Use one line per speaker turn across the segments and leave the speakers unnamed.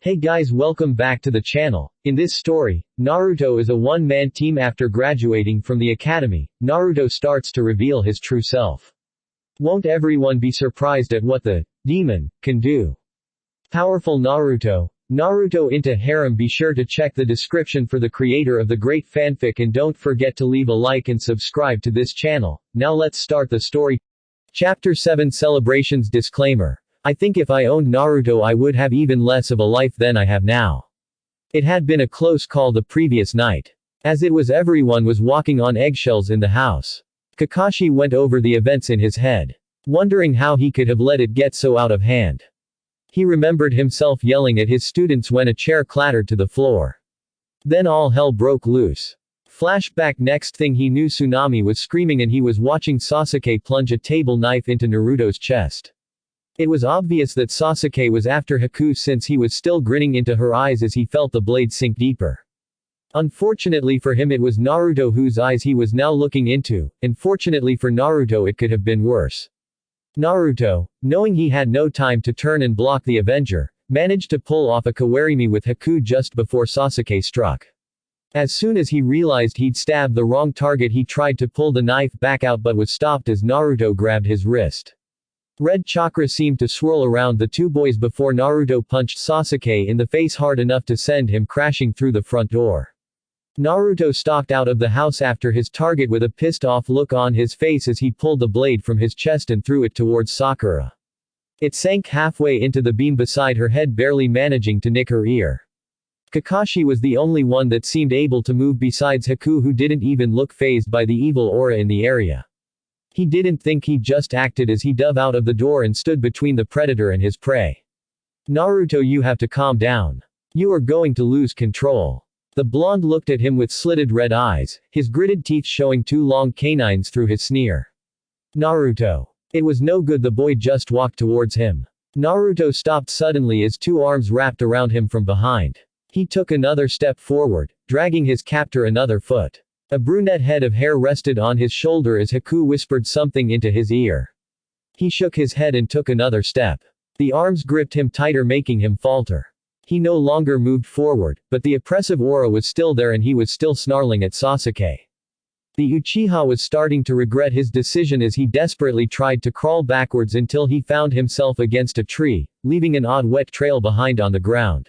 Hey guys, welcome back to the channel. In this story, Naruto is a one-man team. After graduating from the academy, Naruto starts to reveal his true self. Won't everyone be surprised at what the demon can do? Powerful Naruto X Harem. Be sure to check the description for the creator of the great fanfic and don't forget to leave a like and subscribe to this channel. Now let's start the story. Chapter 7 Celebrations. Disclaimer: I think if I owned Naruto I would have even less of a life than I have now. It had been a close call the previous night. As it was, everyone was walking on eggshells in the house. Kakashi went over the events in his head, wondering how he could have let it get so out of hand. He remembered himself yelling at his students when a chair clattered to the floor. Then all hell broke loose. Flashback: next thing he knew, Tsunami was screaming and he was watching Sasuke plunge a table knife into Naruto's chest. It was obvious that Sasuke was after Haku since he was still grinning into her eyes as he felt the blade sink deeper. Unfortunately for him, it was Naruto whose eyes he was now looking into, and fortunately for Naruto it could have been worse. Naruto, knowing he had no time to turn and block the Avenger, managed to pull off a kawarimi with Haku just before Sasuke struck. As soon as he realized he'd stabbed the wrong target, he tried to pull the knife back out but was stopped as Naruto grabbed his wrist. Red chakra seemed to swirl around the two boys before Naruto punched Sasuke in the face hard enough to send him crashing through the front door. Naruto stalked out of the house after his target with a pissed-off look on his face as he pulled the blade from his chest and threw it towards Sakura. It sank halfway into the beam beside her head, barely managing to nick her ear. Kakashi was the only one that seemed able to move besides Haku, who didn't even look fazed by the evil aura in the area. He didn't think, he just acted as he dove out of the door and stood between the predator and his prey. Naruto, you have to calm down. You are going to lose control. The blonde looked at him with slitted red eyes, his gritted teeth showing two long canines through his sneer. Naruto. It was no good, the boy just walked towards him. Naruto stopped suddenly as two arms wrapped around him from behind. He took another step forward, dragging his captor another foot. A brunette head of hair rested on his shoulder as Haku whispered something into his ear. He shook his head and took another step. The arms gripped him tighter, making him falter. He no longer moved forward, but the oppressive aura was still there and he was still snarling at Sasuke. The Uchiha was starting to regret his decision as he desperately tried to crawl backwards until he found himself against a tree, leaving an odd wet trail behind on the ground.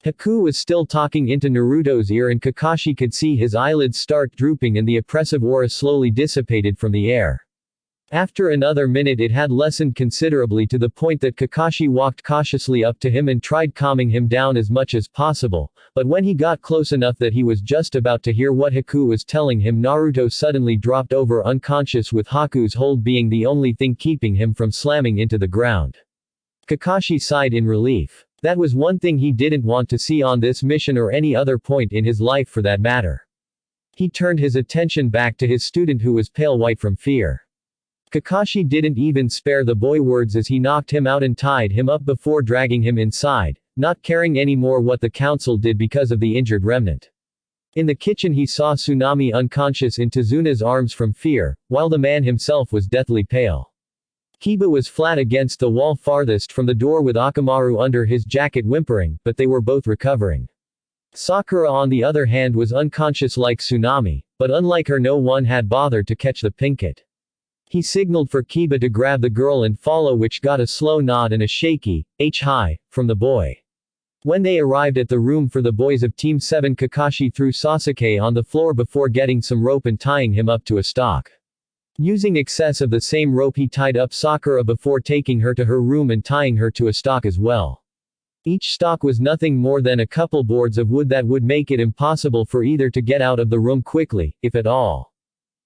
Haku was still talking into Naruto's ear and Kakashi could see his eyelids start drooping and the oppressive aura slowly dissipated from the air. After another minute it had lessened considerably, to the point that Kakashi walked cautiously up to him and tried calming him down as much as possible, but when he got close enough that he was just about to hear what Haku was telling him, Naruto suddenly dropped over unconscious, with Haku's hold being the only thing keeping him from slamming into the ground. Kakashi sighed in relief. That was one thing he didn't want to see on this mission or any other point in his life for that matter. He turned his attention back to his student, who was pale white from fear. Kakashi didn't even spare the boy words as he knocked him out and tied him up before dragging him inside, not caring anymore what the council did because of the injured remnant. In the kitchen he saw Tsunami unconscious in Tezuna's arms from fear, while the man himself was deathly pale. Kiba was flat against the wall farthest from the door with Akamaru under his jacket whimpering, but they were both recovering. Sakura on the other hand was unconscious like Tsunami, but unlike her no one had bothered to catch the pinkett. He signaled for Kiba to grab the girl and follow, which got a slow nod and a shaky, "Hi," from the boy. When they arrived at the room for the boys of Team 7, Kakashi threw Sasuke on the floor before getting some rope and tying him up to a stalk. Using excess of the same rope he tied up Sakura before taking her to her room and tying her to a stalk as well. Each stalk was nothing more than a couple boards of wood that would make it impossible for either to get out of the room quickly, if at all.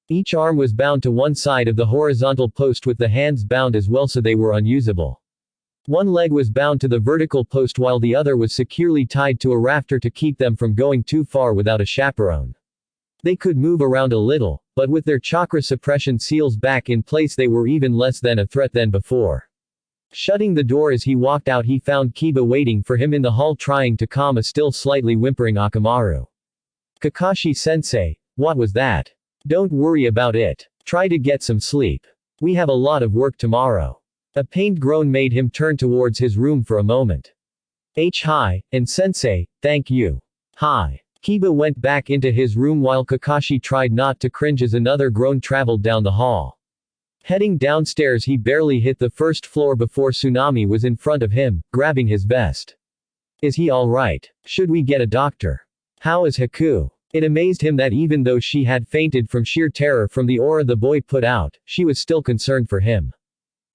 Each arm was bound to one side of the horizontal post with the hands bound as well, so they were unusable. One leg was bound to the vertical post while the other was securely tied to a rafter to keep them from going too far without a chaperone. They could move around a little, but with their chakra suppression seals back in place they were even less than a threat than before. Shutting the door as he walked out, he found Kiba waiting for him in the hall, trying to calm a still slightly whimpering Akamaru. Kakashi-sensei, what was that? Don't worry about it. Try to get some sleep. We have a lot of work tomorrow. A pained groan made him turn towards his room for a moment. Hi, and sensei, thank you. Hi. Kiba went back into his room while Kakashi tried not to cringe as another groan traveled down the hall. Heading downstairs, he barely hit the first floor before Tsunami was in front of him, grabbing his vest. Is he alright? Should we get a doctor? How is Haku? It amazed him that even though she had fainted from sheer terror from the aura the boy put out, she was still concerned for him.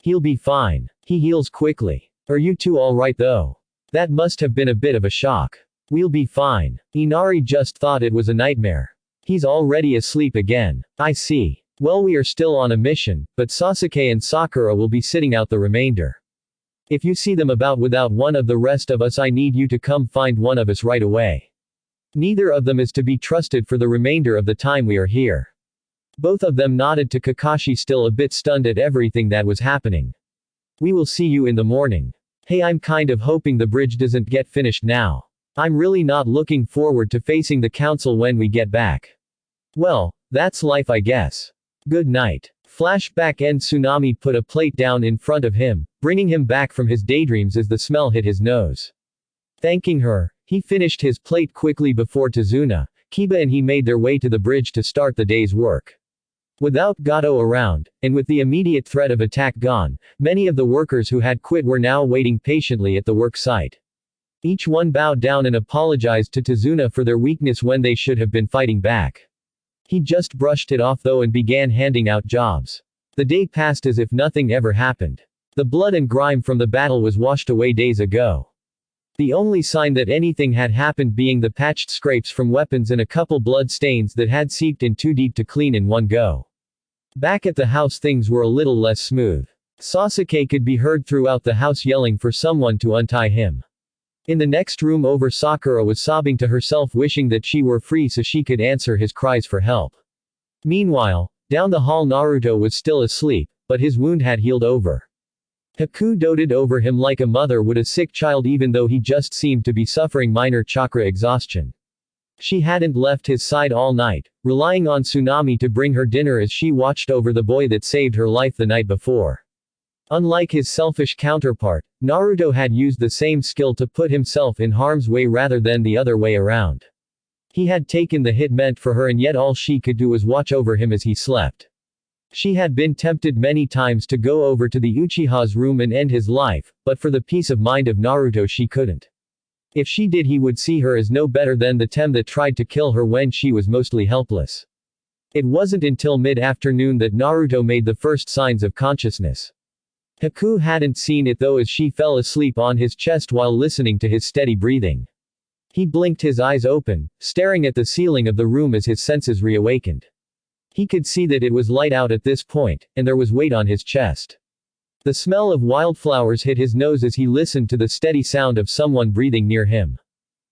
He'll be fine. He heals quickly. Are you two alright though? That must have been a bit of a shock. We'll be fine. Inari just thought it was a nightmare. He's already asleep again. I see. Well, we are still on a mission, but Sasuke and Sakura will be sitting out the remainder. If you see them about without one of the rest of us, I need you to come find one of us right away. Neither of them is to be trusted for the remainder of the time we are here. Both of them nodded to Kakashi, still a bit stunned at everything that was happening. We will see you in the morning. Hey, I'm kind of hoping the bridge doesn't get finished now. I'm really not looking forward to facing the council when we get back. Well, that's life, I guess. Good night. Flashback end. Tsunami put a plate down in front of him, bringing him back from his daydreams as the smell hit his nose. Thanking her, he finished his plate quickly before Tazuna, Kiba and he made their way to the bridge to start the day's work. Without Gato around, and with the immediate threat of attack gone, many of the workers who had quit were now waiting patiently at the work site. Each one bowed down and apologized to Tazuna for their weakness when they should have been fighting back. He just brushed it off though and began handing out jobs. The day passed as if nothing ever happened. The blood and grime from the battle was washed away days ago. The only sign that anything had happened being the patched scrapes from weapons and a couple blood stains that had seeped in too deep to clean in one go. Back at the house, things were a little less smooth. Sasuke could be heard throughout the house yelling for someone to untie him. In the next room over, Sakura was sobbing to herself, wishing that she were free so she could answer his cries for help. Meanwhile, down the hall, Naruto was still asleep, but his wound had healed over. Haku doted over him like a mother would a sick child, even though he just seemed to be suffering minor chakra exhaustion. She hadn't left his side all night, relying on Tsunami to bring her dinner as she watched over the boy that saved her life the night before. Unlike his selfish counterpart, Naruto had used the same skill to put himself in harm's way rather than the other way around. He had taken the hit meant for her, and yet all she could do was watch over him as he slept. She had been tempted many times to go over to the Uchiha's room and end his life, but for the peace of mind of Naruto she couldn't. If she did, he would see her as no better than the Tem that tried to kill her when she was mostly helpless. It wasn't until mid-afternoon that Naruto made the first signs of consciousness. Haku hadn't seen it though, as she fell asleep on his chest while listening to his steady breathing. He blinked his eyes open, staring at the ceiling of the room as his senses reawakened. He could see that it was light out at this point, and there was weight on his chest. The smell of wildflowers hit his nose as he listened to the steady sound of someone breathing near him.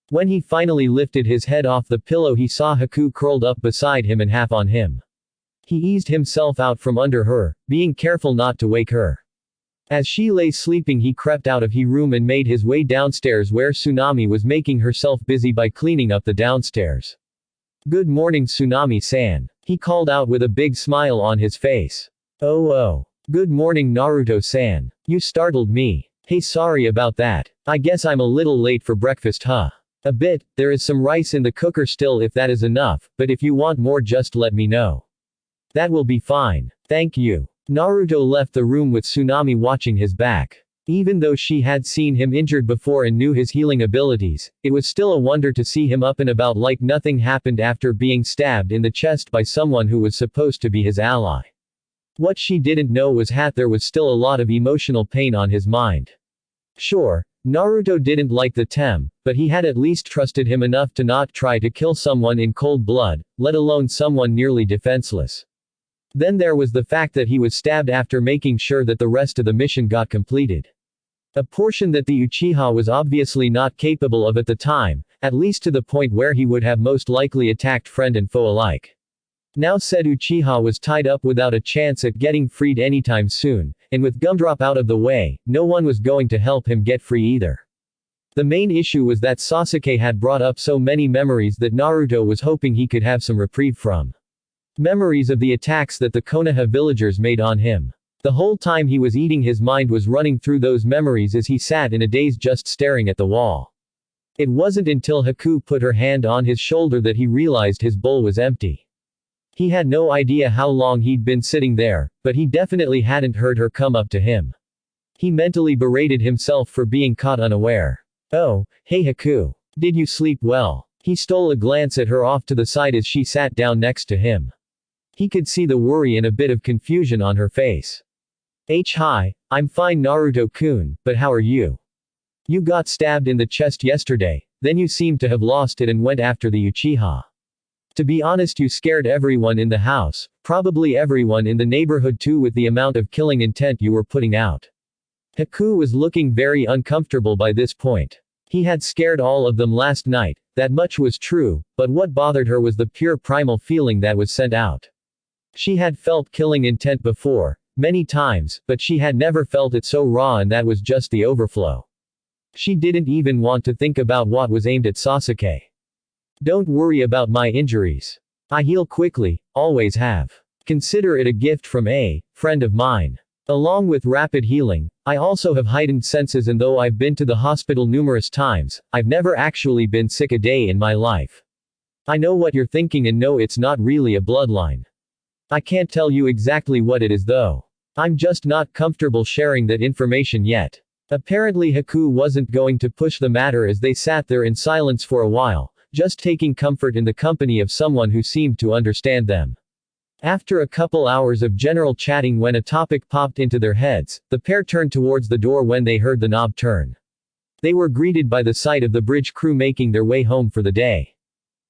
When he finally lifted his head off the pillow, he saw Haku curled up beside him and half on him. He eased himself out from under her, being careful not to wake her. As she lay sleeping, he crept out of his room and made his way downstairs where Tsunami was making herself busy by cleaning up the downstairs. Good morning, Tsunami-san. He called out with a big smile on his face. Oh. Good morning, Naruto-san. You startled me. Hey, sorry about that. I guess I'm a little late for breakfast, huh? A bit. There is some rice in the cooker still if that is enough, but if you want more just let me know. That will be fine. Thank you. Naruto left the room with Tsunami watching his back. Even though she had seen him injured before and knew his healing abilities, it was still a wonder to see him up and about like nothing happened after being stabbed in the chest by someone who was supposed to be his ally. What she didn't know was that there was still a lot of emotional pain on his mind. Sure, Naruto didn't like the Tem, but he had at least trusted him enough to not try to kill someone in cold blood, let alone someone nearly defenseless. Then there was the fact that he was stabbed after making sure that the rest of the mission got completed. A portion that the Uchiha was obviously not capable of at the time, at least to the point where he would have most likely attacked friend and foe alike. Now said Uchiha was tied up without a chance at getting freed anytime soon, and with Gumdrop out of the way, no one was going to help him get free either. The main issue was that Sasuke had brought up so many memories that Naruto was hoping he could have some reprieve from. Memories of the attacks that the Konoha villagers made on him. The whole time he was eating his mind was running through those memories as he sat in a daze just staring at the wall. It wasn't until Haku put her hand on his shoulder that he realized his bowl was empty. He had no idea how long he'd been sitting there, but he definitely hadn't heard her come up to him. He mentally berated himself for being caught unaware. Oh, hey Haku. Did you sleep well? He stole a glance at her off to the side as she sat down next to him. He could see the worry and a bit of confusion on her face. Hi, I'm fine Naruto-kun, but how are you? You got stabbed in the chest yesterday, then you seemed to have lost it and went after the Uchiha. To be honest, you scared everyone in the house, probably everyone in the neighborhood too with the amount of killing intent you were putting out. Haku was looking very uncomfortable by this point. He had scared all of them last night, that much was true, but what bothered her was the pure primal feeling that was sent out. She had felt killing intent before, many times, but she had never felt it so raw, and that was just the overflow. She didn't even want to think about what was aimed at Sasuke. Don't worry about my injuries. I heal quickly, always have. Consider it a gift from a friend of mine. Along with rapid healing, I also have heightened senses, and though I've been to the hospital numerous times, I've never actually been sick a day in my life. I know what you're thinking and know it's not really a bloodline. I can't tell you exactly what it is though. I'm just not comfortable sharing that information yet. Apparently Haku wasn't going to push the matter as they sat there in silence for a while, just taking comfort in the company of someone who seemed to understand them. After a couple hours of general chatting, when a topic popped into their heads, the pair turned towards the door when they heard the knob turn. They were greeted by the sight of the bridge crew making their way home for the day.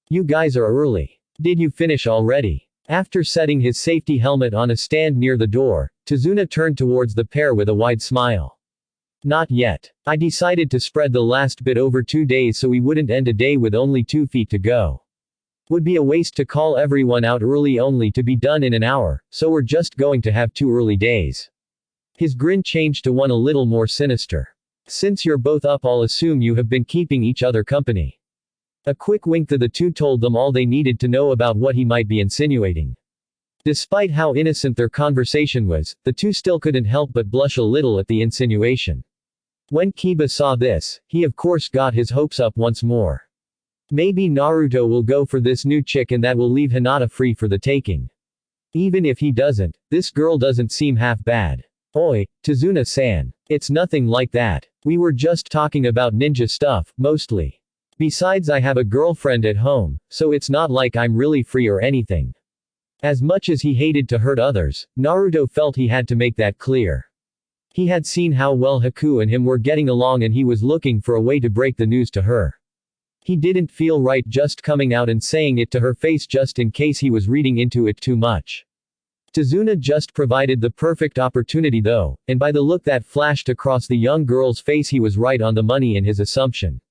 You guys are early. Did you finish already? After setting his safety helmet on a stand near the door, Tazuna turned towards the pair with a wide smile. Not yet. I decided to spread the last bit over 2 days so we wouldn't end a day with only 2 feet to go. Would be a waste to call everyone out early only to be done in an hour, so we're just going to have 2 early days. His grin changed to one a little more sinister. Since you're both up, I'll assume you have been keeping each other company. A quick wink to the two told them all they needed to know about what he might be insinuating. Despite how innocent their conversation was, the two still couldn't help but blush a little at the insinuation. When Kiba saw this, he of course got his hopes up once more. Maybe Naruto will go for this new chick and that will leave Hinata free for the taking. Even if he doesn't, this girl doesn't seem half bad. Oi, Tazuna-san. It's nothing like that. We were just talking about ninja stuff, mostly. Besides, I have a girlfriend at home, so it's not like I'm really free or anything. As much as he hated to hurt others, Naruto felt he had to make that clear. He had seen how well Haku and him were getting along and he was looking for a way to break the news to her. He didn't feel right just coming out and saying it to her face just in case he was reading into it too much. Tazuna just provided the perfect opportunity though, and by the look that flashed across the young girl's face he was right on the money in his assumption.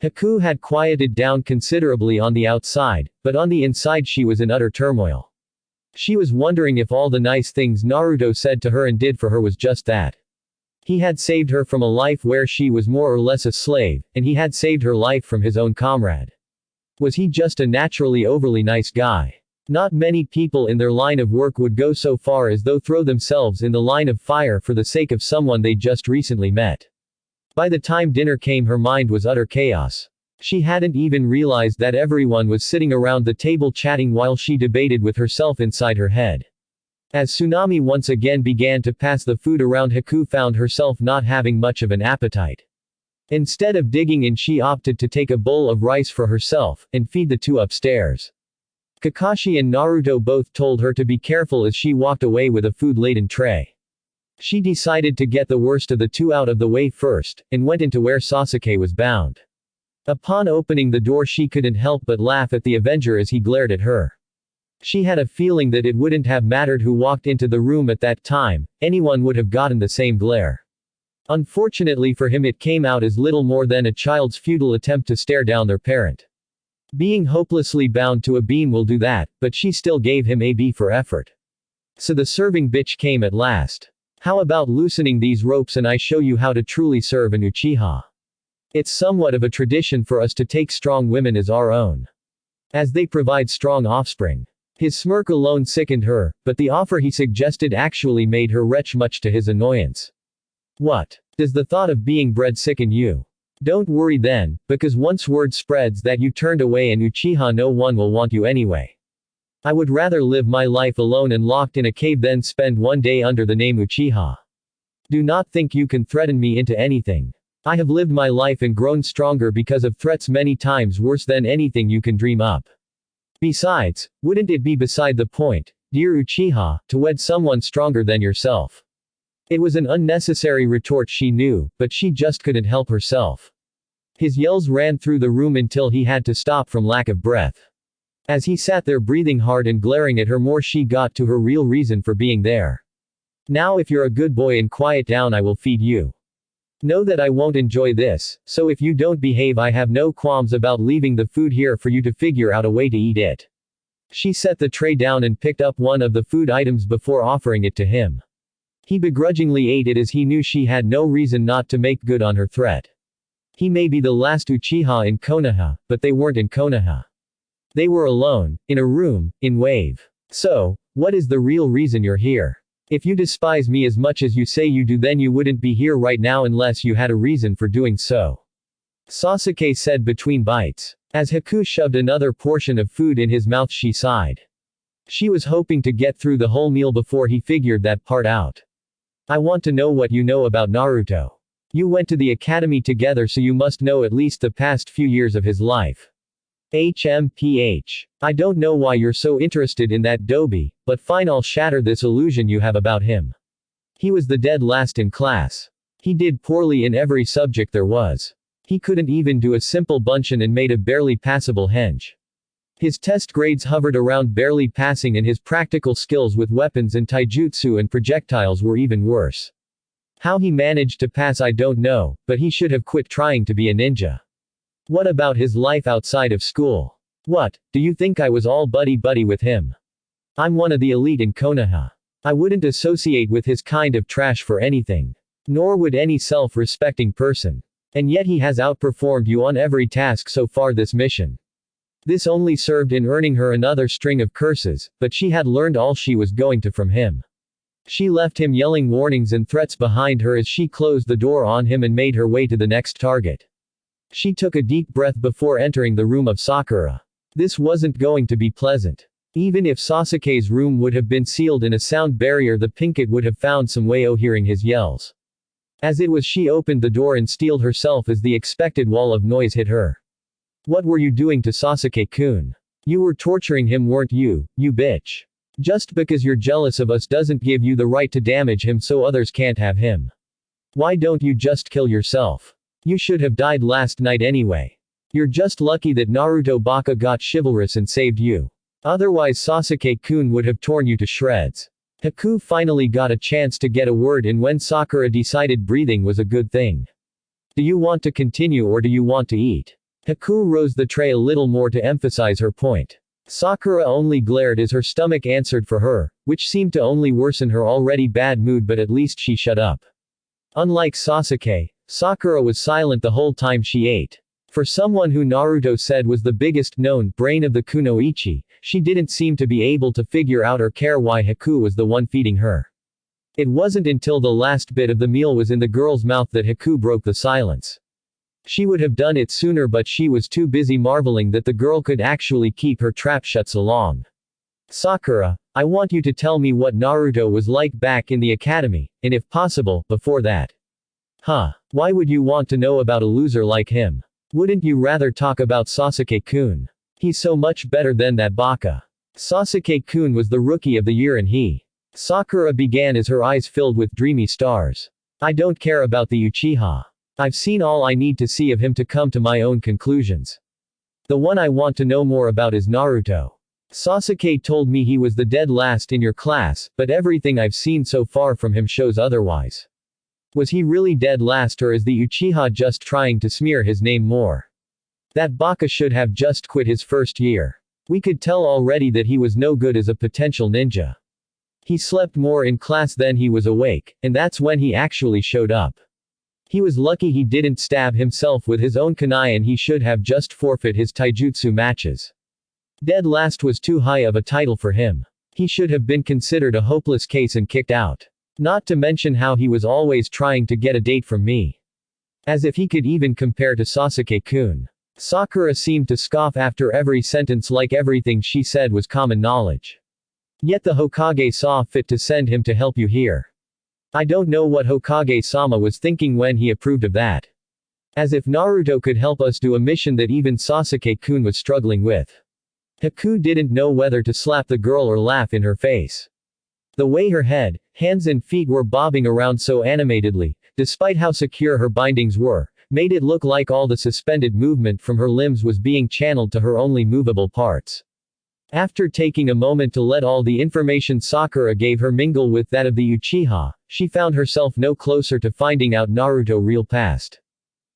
Haku had quieted down considerably on the outside, but on the inside she was in utter turmoil. She was wondering if all the nice things Naruto said to her and did for her was just that. He had saved her from a life where she was more or less a slave, and he had saved her life from his own comrade. Was he just a naturally overly nice guy? Not many people in their line of work would go so far as though throw themselves in the line of fire for the sake of someone they just recently met. By the time dinner came, her mind was utter chaos. She hadn't even realized that everyone was sitting around the table chatting while she debated with herself inside her head. As Tsunami once again began to pass the food around, Haku found herself not having much of an appetite. Instead of digging in, she opted to take a bowl of rice for herself, and feed the two upstairs. Kakashi and Naruto both told her to be careful as she walked away with a food-laden tray. She decided to get the worst of the two out of the way first, and went into where Sasuke was bound. Upon opening the door, she couldn't help but laugh at the Avenger as he glared at her. She had a feeling that it wouldn't have mattered who walked into the room at that time, anyone would have gotten the same glare. Unfortunately for him, it came out as little more than a child's futile attempt to stare down their parent. Being hopelessly bound to a beam will do that, but she still gave him a B for effort. So the serving bitch came at last. How about loosening these ropes and I show you how to truly serve an Uchiha? It's somewhat of a tradition for us to take strong women as our own, as they provide strong offspring. His smirk alone sickened her, but the offer he suggested actually made her retch much to his annoyance. What? Does the thought of being bred sicken you? Don't worry then, because once word spreads that you turned away an Uchiha no one will want you anyway. I would rather live my life alone and locked in a cave than spend one day under the name Uchiha. Do not think you can threaten me into anything. I have lived my life and grown stronger because of threats many times worse than anything you can dream up. Besides, wouldn't it be beside the point, dear Uchiha, to wed someone stronger than yourself? It was an unnecessary retort she knew, but she just couldn't help herself. His yells ran through the room until he had to stop from lack of breath. As he sat there breathing hard and glaring at her more, she got to her real reason for being there. Now if you're a good boy and quiet down, I will feed you. Know that I won't enjoy this, so if you don't behave I have no qualms about leaving the food here for you to figure out a way to eat it. She set the tray down and picked up one of the food items before offering it to him. He begrudgingly ate it as he knew she had no reason not to make good on her threat. He may be the last Uchiha in Konoha, but they weren't in Konoha. They were alone, in a room, in Wave. So, what is the real reason you're here? If you despise me as much as you say you do, then you wouldn't be here right now unless you had a reason for doing so. Sasuke said between bites. As Haku shoved another portion of food in his mouth, she sighed. She was hoping to get through the whole meal before he figured that part out. I want to know what you know about Naruto. You went to the academy together, so you must know at least the past few years of his life. HMPH. I don't know why you're so interested in that doby, but fine, I'll shatter this illusion you have about him. He was the dead last in class. He did poorly in every subject there was. He couldn't even do a simple bunshin and made a barely passable henge. His test grades hovered around barely passing, and his practical skills with weapons and taijutsu and projectiles were even worse. How he managed to pass I don't know, but he should have quit trying to be a ninja. What about his life outside of school? What, do you think I was all buddy-buddy with him? I'm one of the elite in Konoha. I wouldn't associate with his kind of trash for anything. Nor would any self-respecting person. And yet he has outperformed you on every task so far this mission. This only served in earning her another string of curses, but she had learned all she was going to from him. She left him yelling warnings and threats behind her as she closed the door on him and made her way to the next target. She took a deep breath before entering the room of Sakura. This wasn't going to be pleasant. Even if Sasuke's room would have been sealed in a sound barrier, the Pinkett would have found some way of hearing his yells. As it was, she opened the door and steeled herself as the expected wall of noise hit her. What were you doing to Sasuke-kun? You were torturing him, weren't you, you bitch? Just because you're jealous of us doesn't give you the right to damage him so others can't have him. Why don't you just kill yourself? You should have died last night anyway. You're just lucky that Naruto Baka got chivalrous and saved you. Otherwise Sasuke-kun would have torn you to shreds. Haku finally got a chance to get a word in when Sakura decided breathing was a good thing. Do you want to continue or do you want to eat? Haku rose the tray a little more to emphasize her point. Sakura only glared as her stomach answered for her, which seemed to only worsen her already bad mood, but at least she shut up. Unlike Sasuke, Sakura was silent the whole time she ate. For someone who Naruto said was the biggest known brain of the Kunoichi, she didn't seem to be able to figure out or care why Haku was the one feeding her. It wasn't until the last bit of the meal was in the girl's mouth that Haku broke the silence. She would have done it sooner, but she was too busy marveling that the girl could actually keep her trap shut so long. Sakura, I want you to tell me what Naruto was like back in the academy, and if possible, before that. Huh? Why would you want to know about a loser like him? Wouldn't you rather talk about Sasuke-kun? He's so much better than that Baka. Sasuke-kun was the rookie of the year and he. Sakura began as her eyes filled with dreamy stars. I don't care about the Uchiha. I've seen all I need to see of him to come to my own conclusions. The one I want to know more about is Naruto. Sasuke told me he was the dead last in your class, but everything I've seen so far from him shows otherwise. Was he really dead last, or is the Uchiha just trying to smear his name more? That Baka should have just quit his first year. We could tell already that he was no good as a potential ninja. He slept more in class than he was awake, and that's when he actually showed up. He was lucky he didn't stab himself with his own kunai, and he should have just forfeit his taijutsu matches. Dead last was too high of a title for him. He should have been considered a hopeless case and kicked out. Not to mention how he was always trying to get a date from me. As if he could even compare to Sasuke-kun. Sakura seemed to scoff after every sentence like everything she said was common knowledge. Yet the Hokage saw fit to send him to help you here. I don't know what Hokage-sama was thinking when he approved of that. As if Naruto could help us do a mission that even Sasuke-kun was struggling with. Haku didn't know whether to slap the girl or laugh in her face. The way her head, hands and feet were bobbing around so animatedly, despite how secure her bindings were, made it look like all the suspended movement from her limbs was being channeled to her only movable parts. After taking a moment to let all the information Sakura gave her mingle with that of the Uchiha, she found herself no closer to finding out Naruto's real past.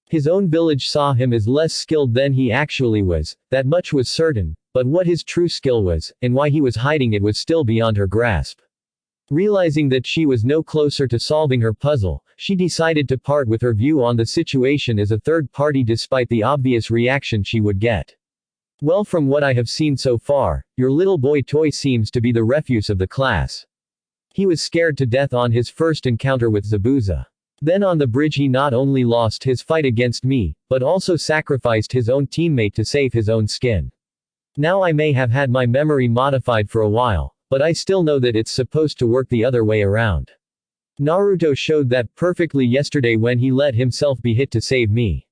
His own village saw him as less skilled than he actually was, that much was certain, but what his true skill was, and why he was hiding it was still beyond her grasp. Realizing that she was no closer to solving her puzzle, she decided to part with her view on the situation as a third party despite the obvious reaction she would get. Well, from what I have seen so far, your little boy toy seems to be the refuse of the class. He was scared to death on his first encounter with Zabuza. Then on the bridge he not only lost his fight against me, but also sacrificed his own teammate to save his own skin. Now I may have had my memory modified for a while, but I still know that it's supposed to work the other way around. Naruto showed that perfectly yesterday when he let himself be hit to save me.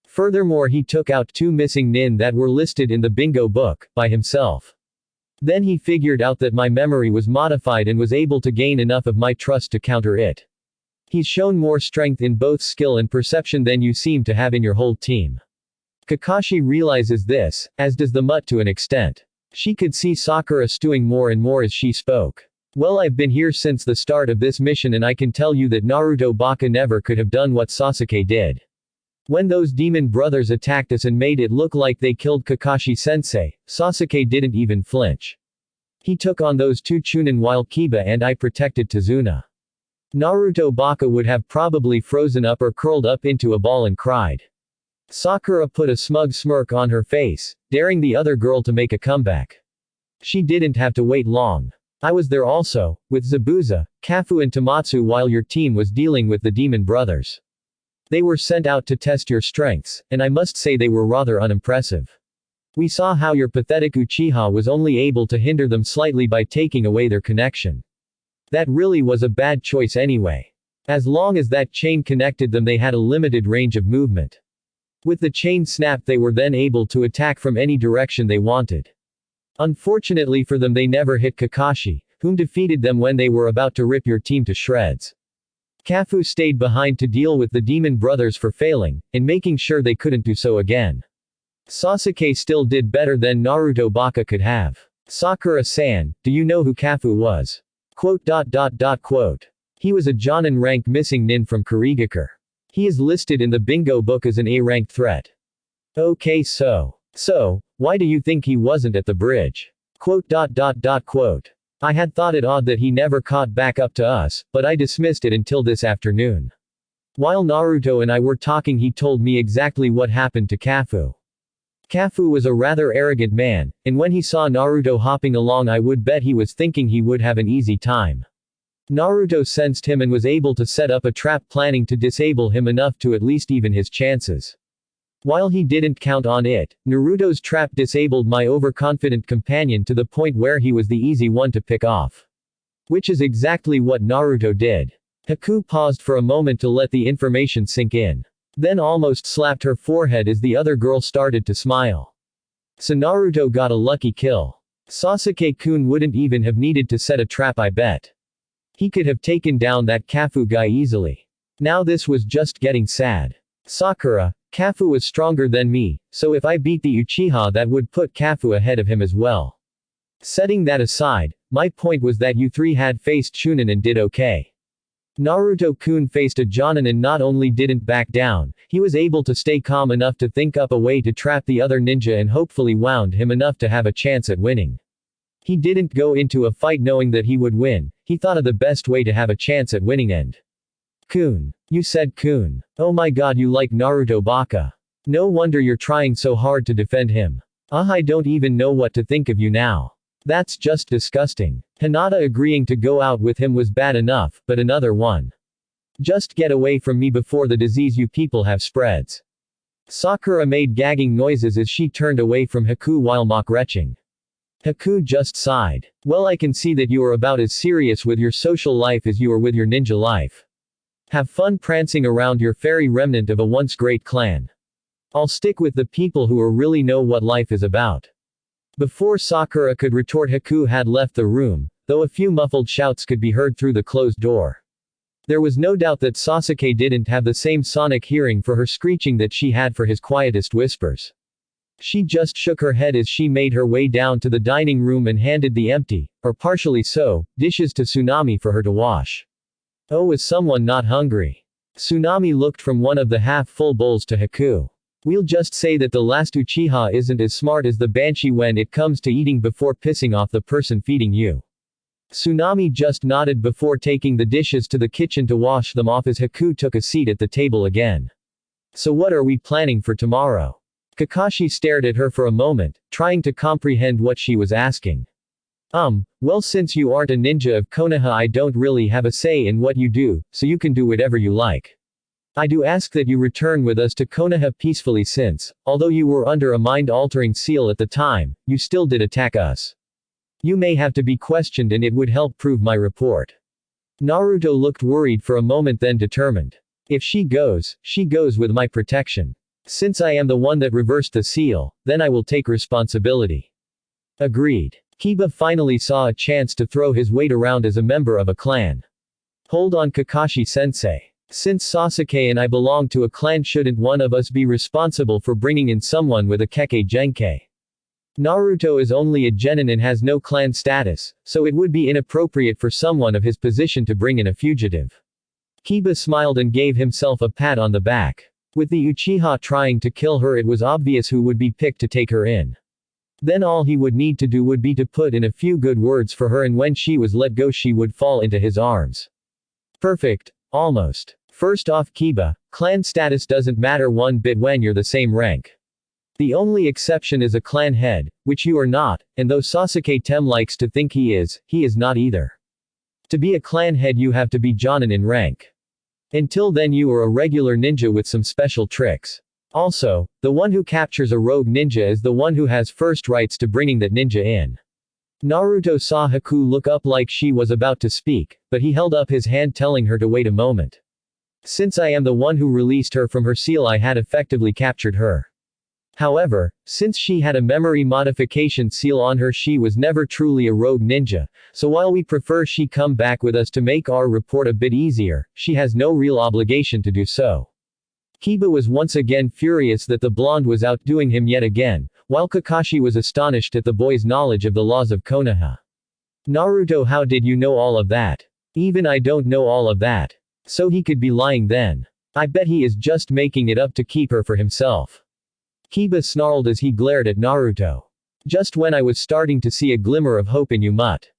Furthermore, he took out 2 missing nin that were listed in the bingo book, by himself. Then he figured out that my memory was modified and was able to gain enough of my trust to counter it. He's shown more strength in both skill and perception than you seem to have in your whole team. Kakashi realizes this, as does the mutt to an extent. She could see Sakura stewing more and more as she spoke. Well, I've been here since the start of this mission and I can tell you that Naruto Baka never could have done what Sasuke did. When those demon brothers attacked us and made it look like they killed Kakashi-sensei, Sasuke didn't even flinch. He took on those 2 Chunin while Kiba and I protected Tazuna. Naruto Baka would have probably frozen up or curled up into a ball and cried. Sakura put a smug smirk on her face, daring the other girl to make a comeback. She didn't have to wait long. I was there also, with Zabuza, Kafu and Tamatsu while your team was dealing with the demon brothers. They were sent out to test your strengths, and I must say they were rather unimpressive. We saw how your pathetic Uchiha was only able to hinder them slightly by taking away their connection. That really was a bad choice anyway. As long as that chain connected them they had a limited range of movement. With the chain snapped they were then able to attack from any direction they wanted. Unfortunately for them they never hit Kakashi, whom defeated them when they were about to rip your team to shreds. Kafu stayed behind to deal with the demon brothers for failing, and making sure they couldn't do so again. Sasuke still did better than Naruto Baka could have. Sakura-san, do you know who Kafu was? Quote. He was a Jonin rank missing nin from Kurigakure. He is listed in the bingo book as an A-ranked threat. Okay, so, why do you think he wasn't at the bridge? Quote. I had thought it odd that he never caught back up to us, but I dismissed it until this afternoon. While Naruto and I were talking he told me exactly what happened to Kafu. Kafu was a rather arrogant man, and when he saw Naruto hopping along I would bet he was thinking he would have an easy time. Naruto sensed him and was able to set up a trap planning to disable him enough to at least even his chances. While he didn't count on it, Naruto's trap disabled my overconfident companion to the point where he was the easy one to pick off. Which is exactly what Naruto did. Haku paused for a moment to let the information sink in. Then almost slapped her forehead as the other girl started to smile. So Naruto got a lucky kill. Sasuke-kun wouldn't even have needed to set a trap I bet. He could have taken down that Kafu guy easily. Now this was just getting sad. Sakura, Kafu was stronger than me, so if I beat the Uchiha that would put Kafu ahead of him as well. Setting that aside, my point was that you 3 had faced Chunin and did okay. Naruto-kun faced a Jonin and not only didn't back down, he was able to stay calm enough to think up a way to trap the other ninja and hopefully wound him enough to have a chance at winning. He didn't go into a fight knowing that he would win, he thought of the best way to have a chance at winning and. Kun. You said Kun. Oh my god, you like Naruto Baka. No wonder you're trying so hard to defend him. I don't even know what to think of you now. That's just disgusting. Hinata agreeing to go out with him was bad enough, but another one. Just get away from me before the disease you people have spreads. Sakura made gagging noises as she turned away from Haku while mock-retching. Haku just sighed. Well, I can see that you are about as serious with your social life as you are with your ninja life. Have fun prancing around your fairy remnant of a once great clan. I'll stick with the people who really know what life is about. Before Sakura could retort, Haku had left the room, though a few muffled shouts could be heard through the closed door. There was no doubt that Sasuke didn't have the same sonic hearing for her screeching that she had for his quietest whispers. She just shook her head as she made her way down to the dining room and handed the empty, or partially so, dishes to Tsunami for her to wash. Oh, is someone not hungry? Tsunami looked from one of the half-full bowls to Haku. We'll just say that the last Uchiha isn't as smart as the Banshee when it comes to eating before pissing off the person feeding you. Tsunami just nodded before taking the dishes to the kitchen to wash them off as Haku took a seat at the table again. So what are we planning for tomorrow? Kakashi stared at her for a moment, trying to comprehend what she was asking. Well, since you aren't a ninja of Konoha, I don't really have a say in what you do, so you can do whatever you like. I do ask that you return with us to Konoha peacefully since, although you were under a mind-altering seal at the time, you still did attack us. You may have to be questioned and it would help prove my report. Naruto looked worried for a moment, then determined. If she goes with my protection. Since I am the one that reversed the seal, then I will take responsibility. Agreed. Kiba finally saw a chance to throw his weight around as a member of a clan. Hold on, Kakashi-sensei. Since Sasuke and I belong to a clan, shouldn't one of us be responsible for bringing in someone with a Kekkei Genkei? Naruto is only a genin and has no clan status, so it would be inappropriate for someone of his position to bring in a fugitive. Kiba smiled and gave himself a pat on the back. With the Uchiha trying to kill her, it was obvious who would be picked to take her in. Then all he would need to do would be to put in a few good words for her, and when she was let go she would fall into his arms. Perfect. Almost. First off, Kiba, clan status doesn't matter one bit when you're the same rank. The only exception is a clan head, which you are not, and though Sasuke Tem likes to think he is not either. To be a clan head you have to be jonin in rank. Until then you are a regular ninja with some special tricks. Also, the one who captures a rogue ninja is the one who has first rights to bringing that ninja in. Naruto saw Haku look up like she was about to speak, but he held up his hand telling her to wait a moment. Since I am the one who released her from her seal, I had effectively captured her. However, since she had a memory modification seal on her, she was never truly a rogue ninja, so while we prefer she come back with us to make our report a bit easier, she has no real obligation to do so. Kiba was once again furious that the blonde was outdoing him yet again, while Kakashi was astonished at the boy's knowledge of the laws of Konoha. Naruto, how did you know all of that? Even I don't know all of that. So he could be lying then. I bet he is just making it up to keep her for himself. Kiba snarled as he glared at Naruto. Just when I was starting to see a glimmer of hope in you, Mutt.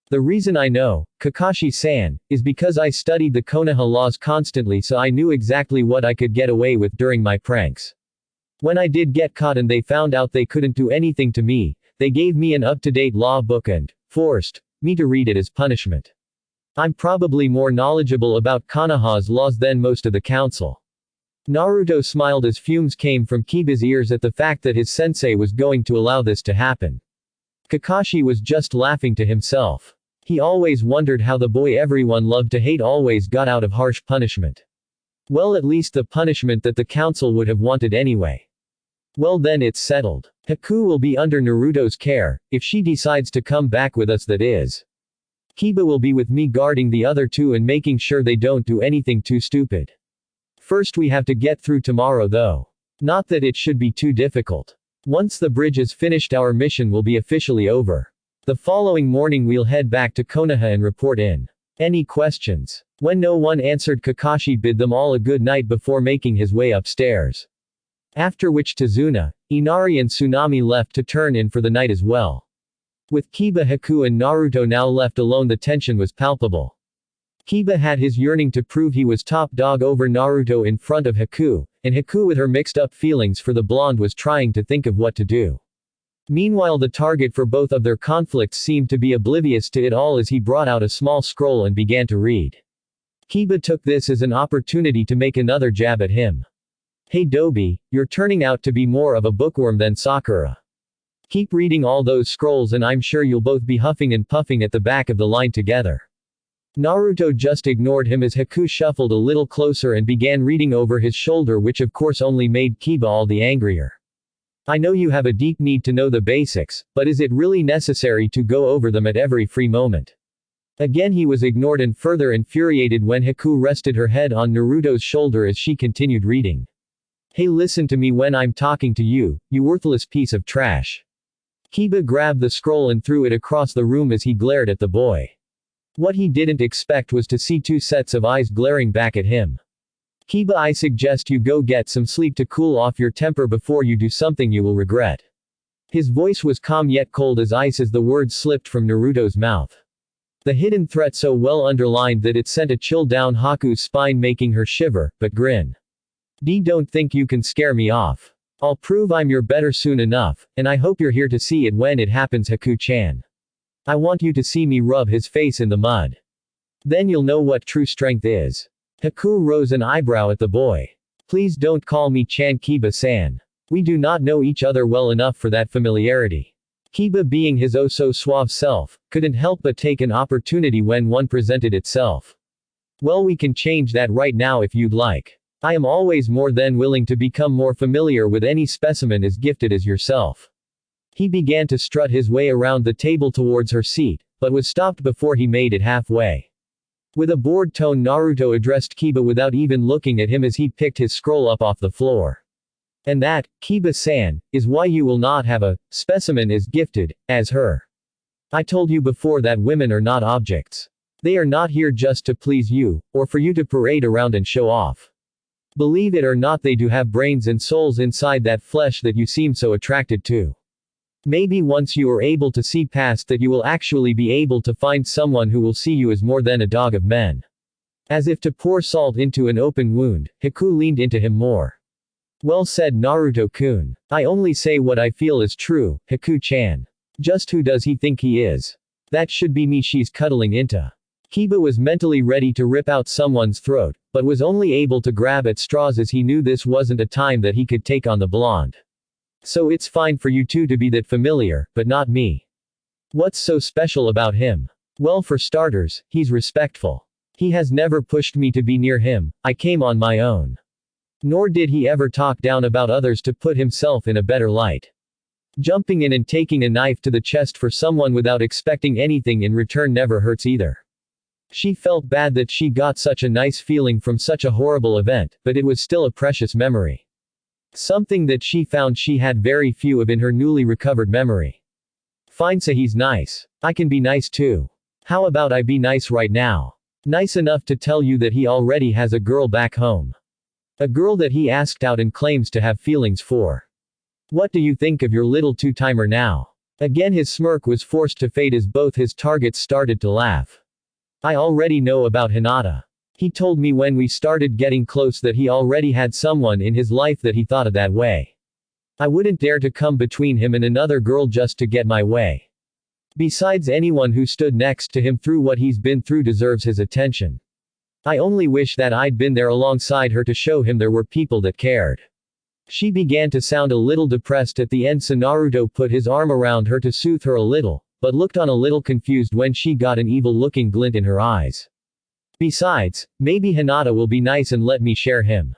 The reason I know, Kakashi-san, is because I studied the Konoha laws constantly, so I knew exactly what I could get away with during my pranks. When I did get caught and they found out they couldn't do anything to me, they gave me an up-to-date law book and forced me to read it as punishment. I'm probably more knowledgeable about Konoha's laws than most of the council. Naruto smiled as fumes came from Kiba's ears at the fact that his sensei was going to allow this to happen. Kakashi was just laughing to himself. He always wondered how the boy everyone loved to hate always got out of harsh punishment. Well, at least the punishment that the council would have wanted anyway. Well, then it's settled. Haku will be under Naruto's care, if she decides to come back with us, that is. Kiba will be with me guarding the other two and making sure they don't do anything too stupid. First we have to get through tomorrow though. Not that it should be too difficult. Once the bridge is finished our mission will be officially over. The following morning we'll head back to Konoha and report in. Any questions? When no one answered, Kakashi bid them all a good night before making his way upstairs. After which Tazuna, Inari and Tsunami left to turn in for the night as well. With Kiba, Haku and Naruto now left alone, the tension was palpable. Kiba had his yearning to prove he was top dog over Naruto in front of Haku, and Haku with her mixed up feelings for the blonde was trying to think of what to do. Meanwhile, the target for both of their conflicts seemed to be oblivious to it all as he brought out a small scroll and began to read. Kiba took this as an opportunity to make another jab at him. Hey Dobi, you're turning out to be more of a bookworm than Sakura. Keep reading all those scrolls and I'm sure you'll both be huffing and puffing at the back of the line together. Naruto just ignored him as Haku shuffled a little closer and began reading over his shoulder, which of course only made Kiba all the angrier. I know you have a deep need to know the basics, but is it really necessary to go over them at every free moment? Again he was ignored and further infuriated when Haku rested her head on Naruto's shoulder as she continued reading. Hey, listen to me when I'm talking to you, you worthless piece of trash. Kiba grabbed the scroll and threw it across the room as he glared at the boy. What he didn't expect was to see two sets of eyes glaring back at him. Kiba, I suggest you go get some sleep to cool off your temper before you do something you will regret. His voice was calm yet cold as ice as the words slipped from Naruto's mouth. The hidden threat so well underlined that it sent a chill down Haku's spine, making her shiver, but grin. Don't think you can scare me off. I'll prove I'm your better soon enough, and I hope you're here to see it when it happens, Haku-chan. I want you to see me rub his face in the mud. Then you'll know what true strength is. Haku rose an eyebrow at the boy. Please don't call me Chan, Kiba-san. We do not know each other well enough for that familiarity. Kiba, being his oh so suave self, couldn't help but take an opportunity when one presented itself. Well, we can change that right now if you'd like. I am always more than willing to become more familiar with any specimen as gifted as yourself. He began to strut his way around the table towards her seat, but was stopped before he made it halfway. With a bored tone, Naruto addressed Kiba without even looking at him as he picked his scroll up off the floor. And that, Kiba-san, is why you will not have a specimen as gifted as her. I told you before that women are not objects. They are not here just to please you, or for you to parade around and show off. Believe it or not, they do have brains and souls inside that flesh that you seem so attracted to. Maybe once you are able to see past that, you will actually be able to find someone who will see you as more than a dog of men. As if to pour salt into an open wound, Haku leaned into him more. Well said, Naruto-kun. I only say what I feel is true, Haku-chan. Just who does he think he is? That should be me she's cuddling into. Kiba was mentally ready to rip out someone's throat, but was only able to grab at straws as he knew this wasn't a time that he could take on the blonde. So it's fine for you two to be that familiar, but not me. What's so special about him? Well, for starters, he's respectful. He has never pushed me to be near him, I came on my own. Nor did he ever talk down about others to put himself in a better light. Jumping in and taking a knife to the chest for someone without expecting anything in return never hurts either. She felt bad that she got such a nice feeling from such a horrible event, but it was still a precious memory. Something that she found she had very few of in her newly recovered memory. Fine, say he's nice. I can be nice too. How about I be nice right now? Nice enough to tell you that he already has a girl back home. A girl that he asked out and claims to have feelings for. What do you think of your little two-timer now? Again his smirk was forced to fade as both his targets started to laugh. I already know about Hinata. He told me when we started getting close that he already had someone in his life that he thought of that way. I wouldn't dare to come between him and another girl just to get my way. Besides, anyone who stood next to him through what he's been through deserves his attention. I only wish that I'd been there alongside her to show him there were people that cared. She began to sound a little depressed at the end, so Naruto put his arm around her to soothe her a little, but looked on a little confused when she got an evil-looking glint in her eyes. Besides, maybe Hinata will be nice and let me share him.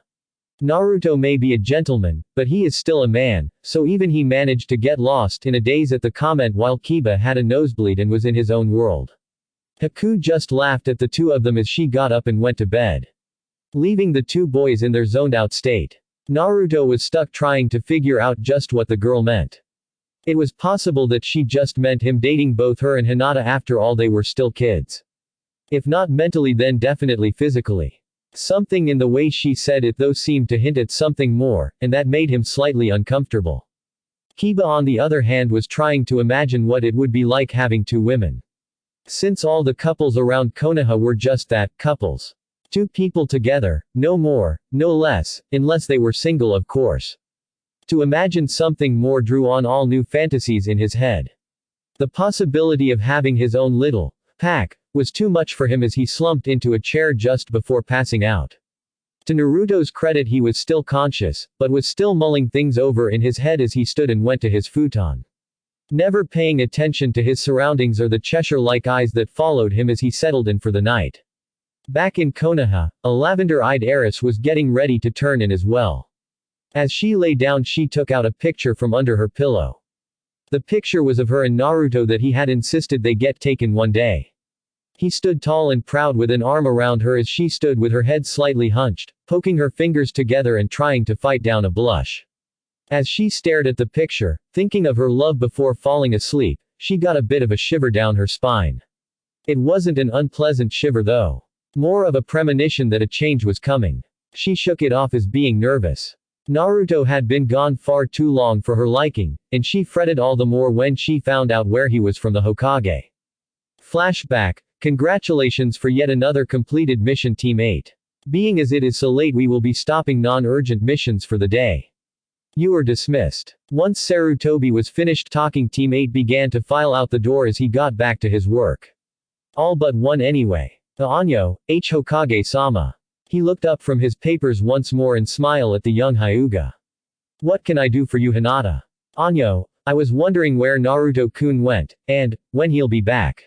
Naruto may be a gentleman, but he is still a man, so even he managed to get lost in a daze at the comment while Kiba had a nosebleed and was in his own world. Haku just laughed at the two of them as she got up and went to bed, leaving the two boys in their zoned-out state. Naruto was stuck trying to figure out just what the girl meant. It was possible that she just meant him dating both her and Hinata. After all, they were still kids. If not mentally, then definitely physically. Something in the way she said it though seemed to hint at something more, and that made him slightly uncomfortable. Kiba on the other hand was trying to imagine what it would be like having two women. Since all the couples around Konoha were just that, couples. Two people together, no more, no less, unless they were single of course. To imagine something more drew on all new fantasies in his head. The possibility of having his own little pack was too much for him as he slumped into a chair just before passing out. To Naruto's credit, he was still conscious, but was still mulling things over in his head as he stood and went to his futon. Never paying attention to his surroundings or the Cheshire-like eyes that followed him as he settled in for the night. Back in Konoha, a lavender-eyed heiress was getting ready to turn in as well. As she lay down, she took out a picture from under her pillow. The picture was of her and Naruto that he had insisted they get taken one day. He stood tall and proud with an arm around her as she stood with her head slightly hunched, poking her fingers together and trying to fight down a blush. As she stared at the picture, thinking of her love before falling asleep, she got a bit of a shiver down her spine. It wasn't an unpleasant shiver though. More of a premonition that a change was coming. She shook it off as being nervous. Naruto had been gone far too long for her liking, and she fretted all the more when she found out where he was from the Hokage. Flashback. Congratulations for yet another completed mission, Team 8. Being as it is so late, we will be stopping non-urgent missions for the day. You are dismissed. Once Sarutobi was finished talking, Team 8 began to file out the door as he got back to his work. All but one anyway. Anyo, H. Hokage-sama. He looked up from his papers once more and smiled at the young Hyuga. What can I do for you, Hinata? Anyo, I was wondering where Naruto-kun went, and when he'll be back.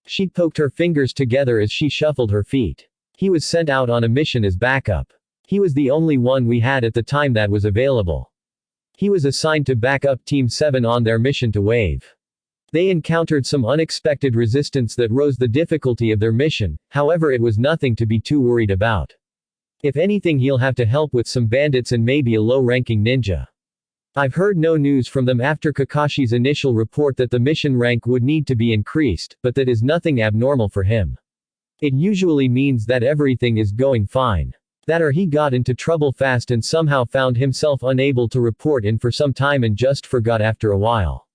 She poked her fingers together as she shuffled her feet. He was sent out on a mission as backup. He was the only one we had at the time that was available. He was assigned to back up Team 7 on their mission to Wave. They encountered some unexpected resistance that rose the difficulty of their mission, however it was nothing to be too worried about. If anything, he'll have to help with some bandits and maybe a low-ranking ninja. I've heard no news from them after Kakashi's initial report that the mission rank would need to be increased, but that is nothing abnormal for him. It usually means that everything is going fine. That or he got into trouble fast and somehow found himself unable to report in for some time and just forgot after a while.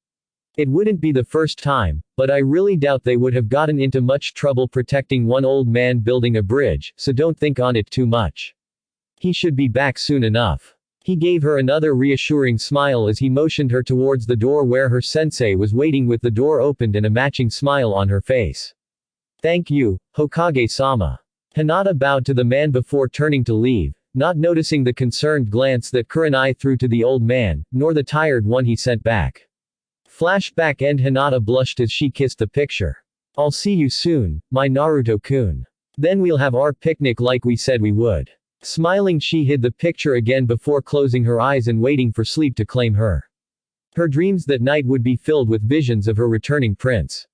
It wouldn't be the first time, but I really doubt they would have gotten into much trouble protecting one old man building a bridge, so don't think on it too much. He should be back soon enough. He gave her another reassuring smile as he motioned her towards the door where her sensei was waiting with the door opened and a matching smile on her face. Thank you, Hokage-sama. Hinata bowed to the man before turning to leave, not noticing the concerned glance that Kurenai threw to the old man, nor the tired one he sent back. Flashback end. Hinata blushed as she kissed the picture. I'll see you soon, my Naruto-kun. Then we'll have our picnic like we said we would. Smiling, she hid the picture again before closing her eyes and waiting for sleep to claim her. Her dreams that night would be filled with visions of her returning prince.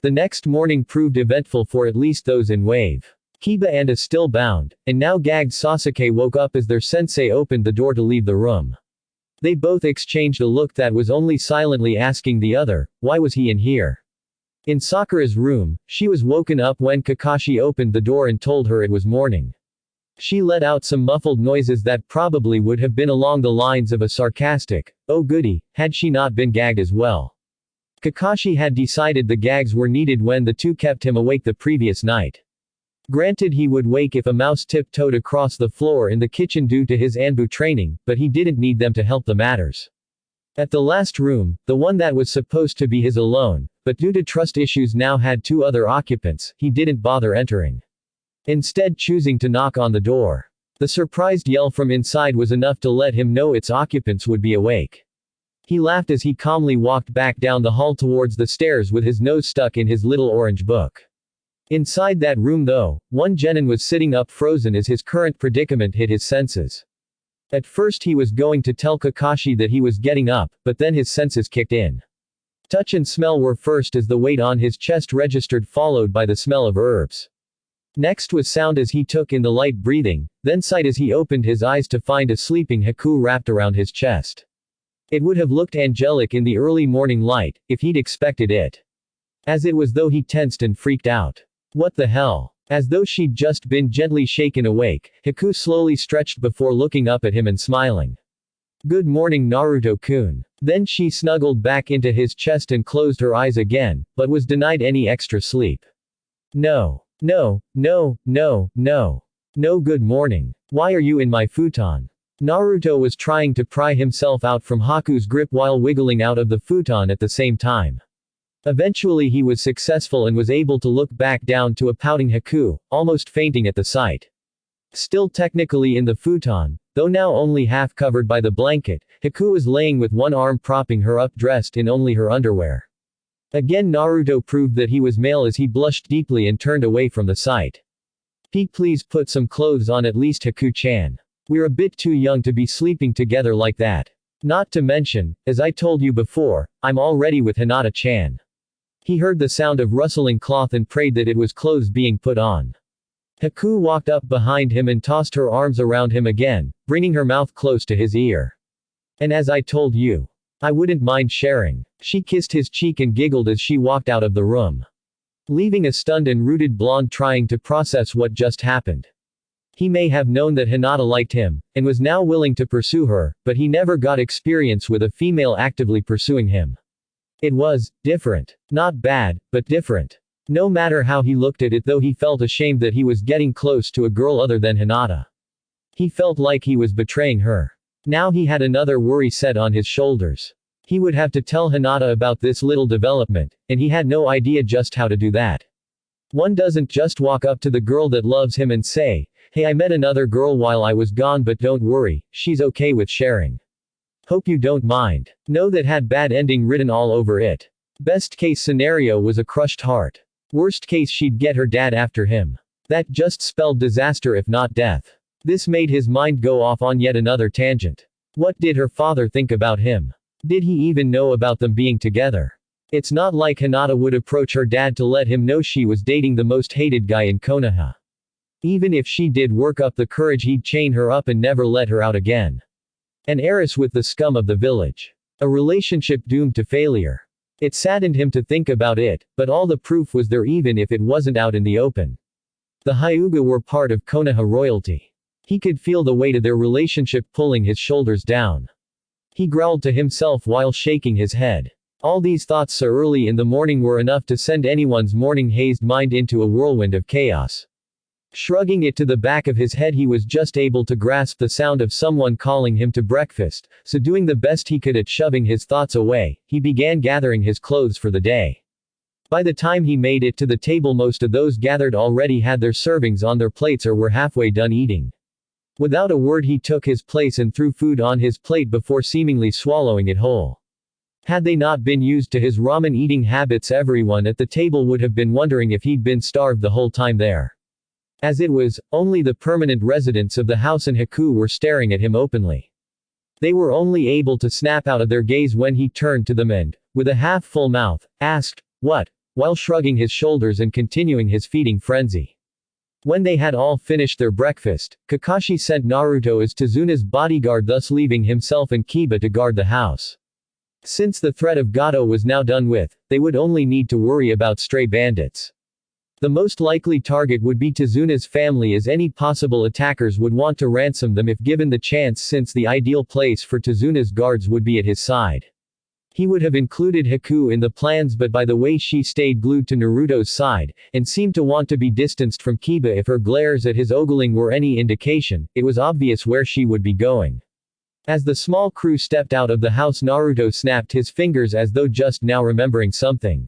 The next morning proved eventful for at least those in Wave. Kiba and a still bound, and now gagged Sasuke woke up as their sensei opened the door to leave the room. They both exchanged a look that was only silently asking the other, why was he in here? In Sakura's room, she was woken up when Kakashi opened the door and told her it was morning. She let out some muffled noises that probably would have been along the lines of a sarcastic, oh goody, had she not been gagged as well. Kakashi had decided the gags were needed when the two kept him awake the previous night. Granted, he would wake if a mouse tiptoed across the floor in the kitchen due to his Anbu training, but he didn't need them to help the matters. At the last room, the one that was supposed to be his alone, but due to trust issues now had two other occupants, he didn't bother entering. Instead, choosing to knock on the door. The surprised yell from inside was enough to let him know its occupants would be awake. He laughed as he calmly walked back down the hall towards the stairs with his nose stuck in his little orange book. Inside that room though, one genin was sitting up frozen as his current predicament hit his senses. At first he was going to tell Kakashi that he was getting up, but then his senses kicked in. Touch and smell were first as the weight on his chest registered, followed by the smell of herbs. Next was sound as he took in the light breathing, then sight as he opened his eyes to find a sleeping Haku wrapped around his chest. It would have looked angelic in the early morning light, if he'd expected it. As it was though he tensed and freaked out. What the hell? As though she'd just been gently shaken awake, Haku slowly stretched before looking up at him and smiling. Good morning, Naruto-kun. Then she snuggled back into his chest and closed her eyes again, but was denied any extra sleep. No. No, no, no, no. No good morning. Why are you in my futon? Naruto was trying to pry himself out from Haku's grip while wiggling out of the futon at the same time. Eventually he was successful and was able to look back down to a pouting Haku, almost fainting at the sight. Still technically in the futon, though now only half covered by the blanket, Haku was laying with one arm propping her up dressed in only her underwear. Again Naruto proved that he was male as he blushed deeply and turned away from the sight. Please put some clothes on at least Haku-chan. We're a bit too young to be sleeping together like that. Not to mention, as I told you before, I'm already with Hinata-chan. He heard the sound of rustling cloth and prayed that it was clothes being put on. Haku walked up behind him and tossed her arms around him again, bringing her mouth close to his ear. And as I told you, I wouldn't mind sharing. She kissed his cheek and giggled as she walked out of the room, leaving a stunned and rooted blonde trying to process what just happened. He may have known that Hinata liked him, and was now willing to pursue her, but he never got experience with a female actively pursuing him. It was different. Not bad, but different. No matter how he looked at it, though, he felt ashamed that he was getting close to a girl other than Hinata. He felt like he was betraying her. Now he had another worry set on his shoulders. He would have to tell Hinata about this little development, and he had no idea just how to do that. One doesn't just walk up to the girl that loves him and say, "Hey, I met another girl while I was gone, but don't worry, she's okay with sharing. Hope you don't mind." No, that had bad ending written all over it. Best case scenario was a crushed heart. Worst case, she'd get her dad after him. That just spelled disaster if not death. This made his mind go off on yet another tangent. What did her father think about him? Did he even know about them being together? It's not like Hinata would approach her dad to let him know she was dating the most hated guy in Konoha. Even if she did work up the courage, he'd chain her up and never let her out again. An heiress with the scum of the village. A relationship doomed to failure. It saddened him to think about it, but all the proof was there even if it wasn't out in the open. The Hyuga were part of Konoha royalty. He could feel the weight of their relationship pulling his shoulders down. He growled to himself while shaking his head. All these thoughts so early in the morning were enough to send anyone's morning-hazed mind into a whirlwind of chaos. Shrugging it to the back of his head, he was just able to grasp the sound of someone calling him to breakfast, so doing the best he could at shoving his thoughts away, he began gathering his clothes for the day. By the time he made it to the table, most of those gathered already had their servings on their plates or were halfway done eating. Without a word, he took his place and threw food on his plate before seemingly swallowing it whole. Had they not been used to his ramen eating habits, everyone at the table would have been wondering if he'd been starved the whole time there. As it was, only the permanent residents of the house and Haku were staring at him openly. They were only able to snap out of their gaze when he turned to them and, with a half-full mouth, asked, "What?" while shrugging his shoulders and continuing his feeding frenzy. When they had all finished their breakfast, Kakashi sent Naruto as Tezuna's bodyguard, thus leaving himself and Kiba to guard the house. Since the threat of Gato was now done with, they would only need to worry about stray bandits. The most likely target would be Tezuna's family, as any possible attackers would want to ransom them if given the chance, since the ideal place for Tezuna's guards would be at his side. He would have included Haku in the plans, but by the way she stayed glued to Naruto's side, and seemed to want to be distanced from Kiba, if her glares at his ogling were any indication, it was obvious where she would be going. As the small crew stepped out of the house, Naruto snapped his fingers as though just now remembering something.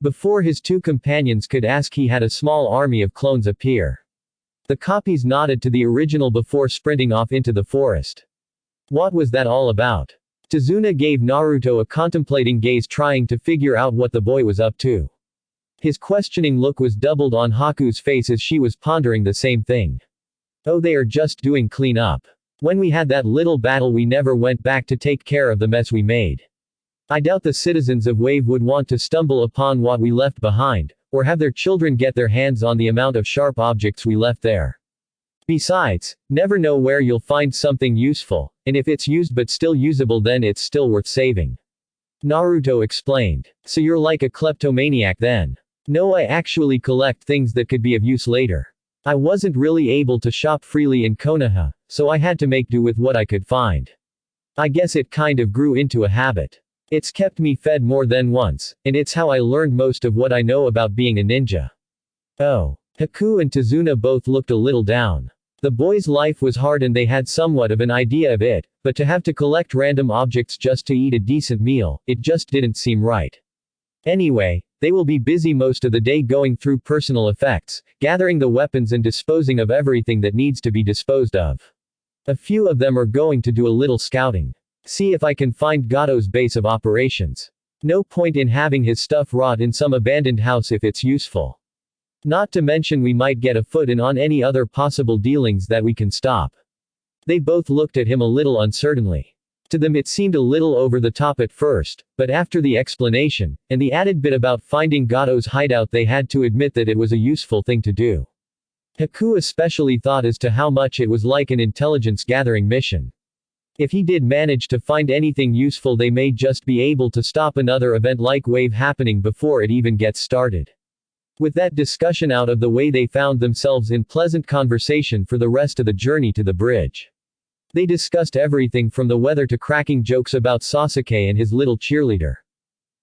Before his two companions could ask, he had a small army of clones appear. The copies nodded to the original before sprinting off into the forest. What was that all about? Tezuna gave Naruto a contemplating gaze, trying to figure out what the boy was up to. His questioning look was doubled on Haku's face as she was pondering the same thing. Oh, they are just doing clean up. When we had that little battle, we never went back to take care of the mess we made. I doubt the citizens of Wave would want to stumble upon what we left behind, or have their children get their hands on the amount of sharp objects we left there. Besides, never know where you'll find something useful, and if it's used but still usable, then it's still worth saving. Naruto explained. So you're like a kleptomaniac then? No, I actually collect things that could be of use later. I wasn't really able to shop freely in Konoha, so I had to make do with what I could find. I guess it kind of grew into a habit. It's kept me fed more than once, and it's how I learned most of what I know about being a ninja. Oh. Haku and Tezuna both looked a little down. The boy's life was hard and they had somewhat of an idea of it, but to have to collect random objects just to eat a decent meal, it just didn't seem right. Anyway, they will be busy most of the day going through personal effects, gathering the weapons and disposing of everything that needs to be disposed of. A few of them are going to do a little scouting. See if I can find Gato's base of operations. No point in having his stuff rot in some abandoned house if it's useful. Not to mention we might get a foot in on any other possible dealings that we can stop. They both looked at him a little uncertainly. To them it seemed a little over the top at first, but after the explanation, and the added bit about finding Gato's hideout they had to admit that it was a useful thing to do. Haku especially thought as to how much it was like an intelligence-gathering mission. If he did manage to find anything useful they may just be able to stop another event like Wave happening before it even gets started. With that discussion out of the way they found themselves in pleasant conversation for the rest of the journey to the bridge. They discussed everything from the weather to cracking jokes about Sasuke and his little cheerleader.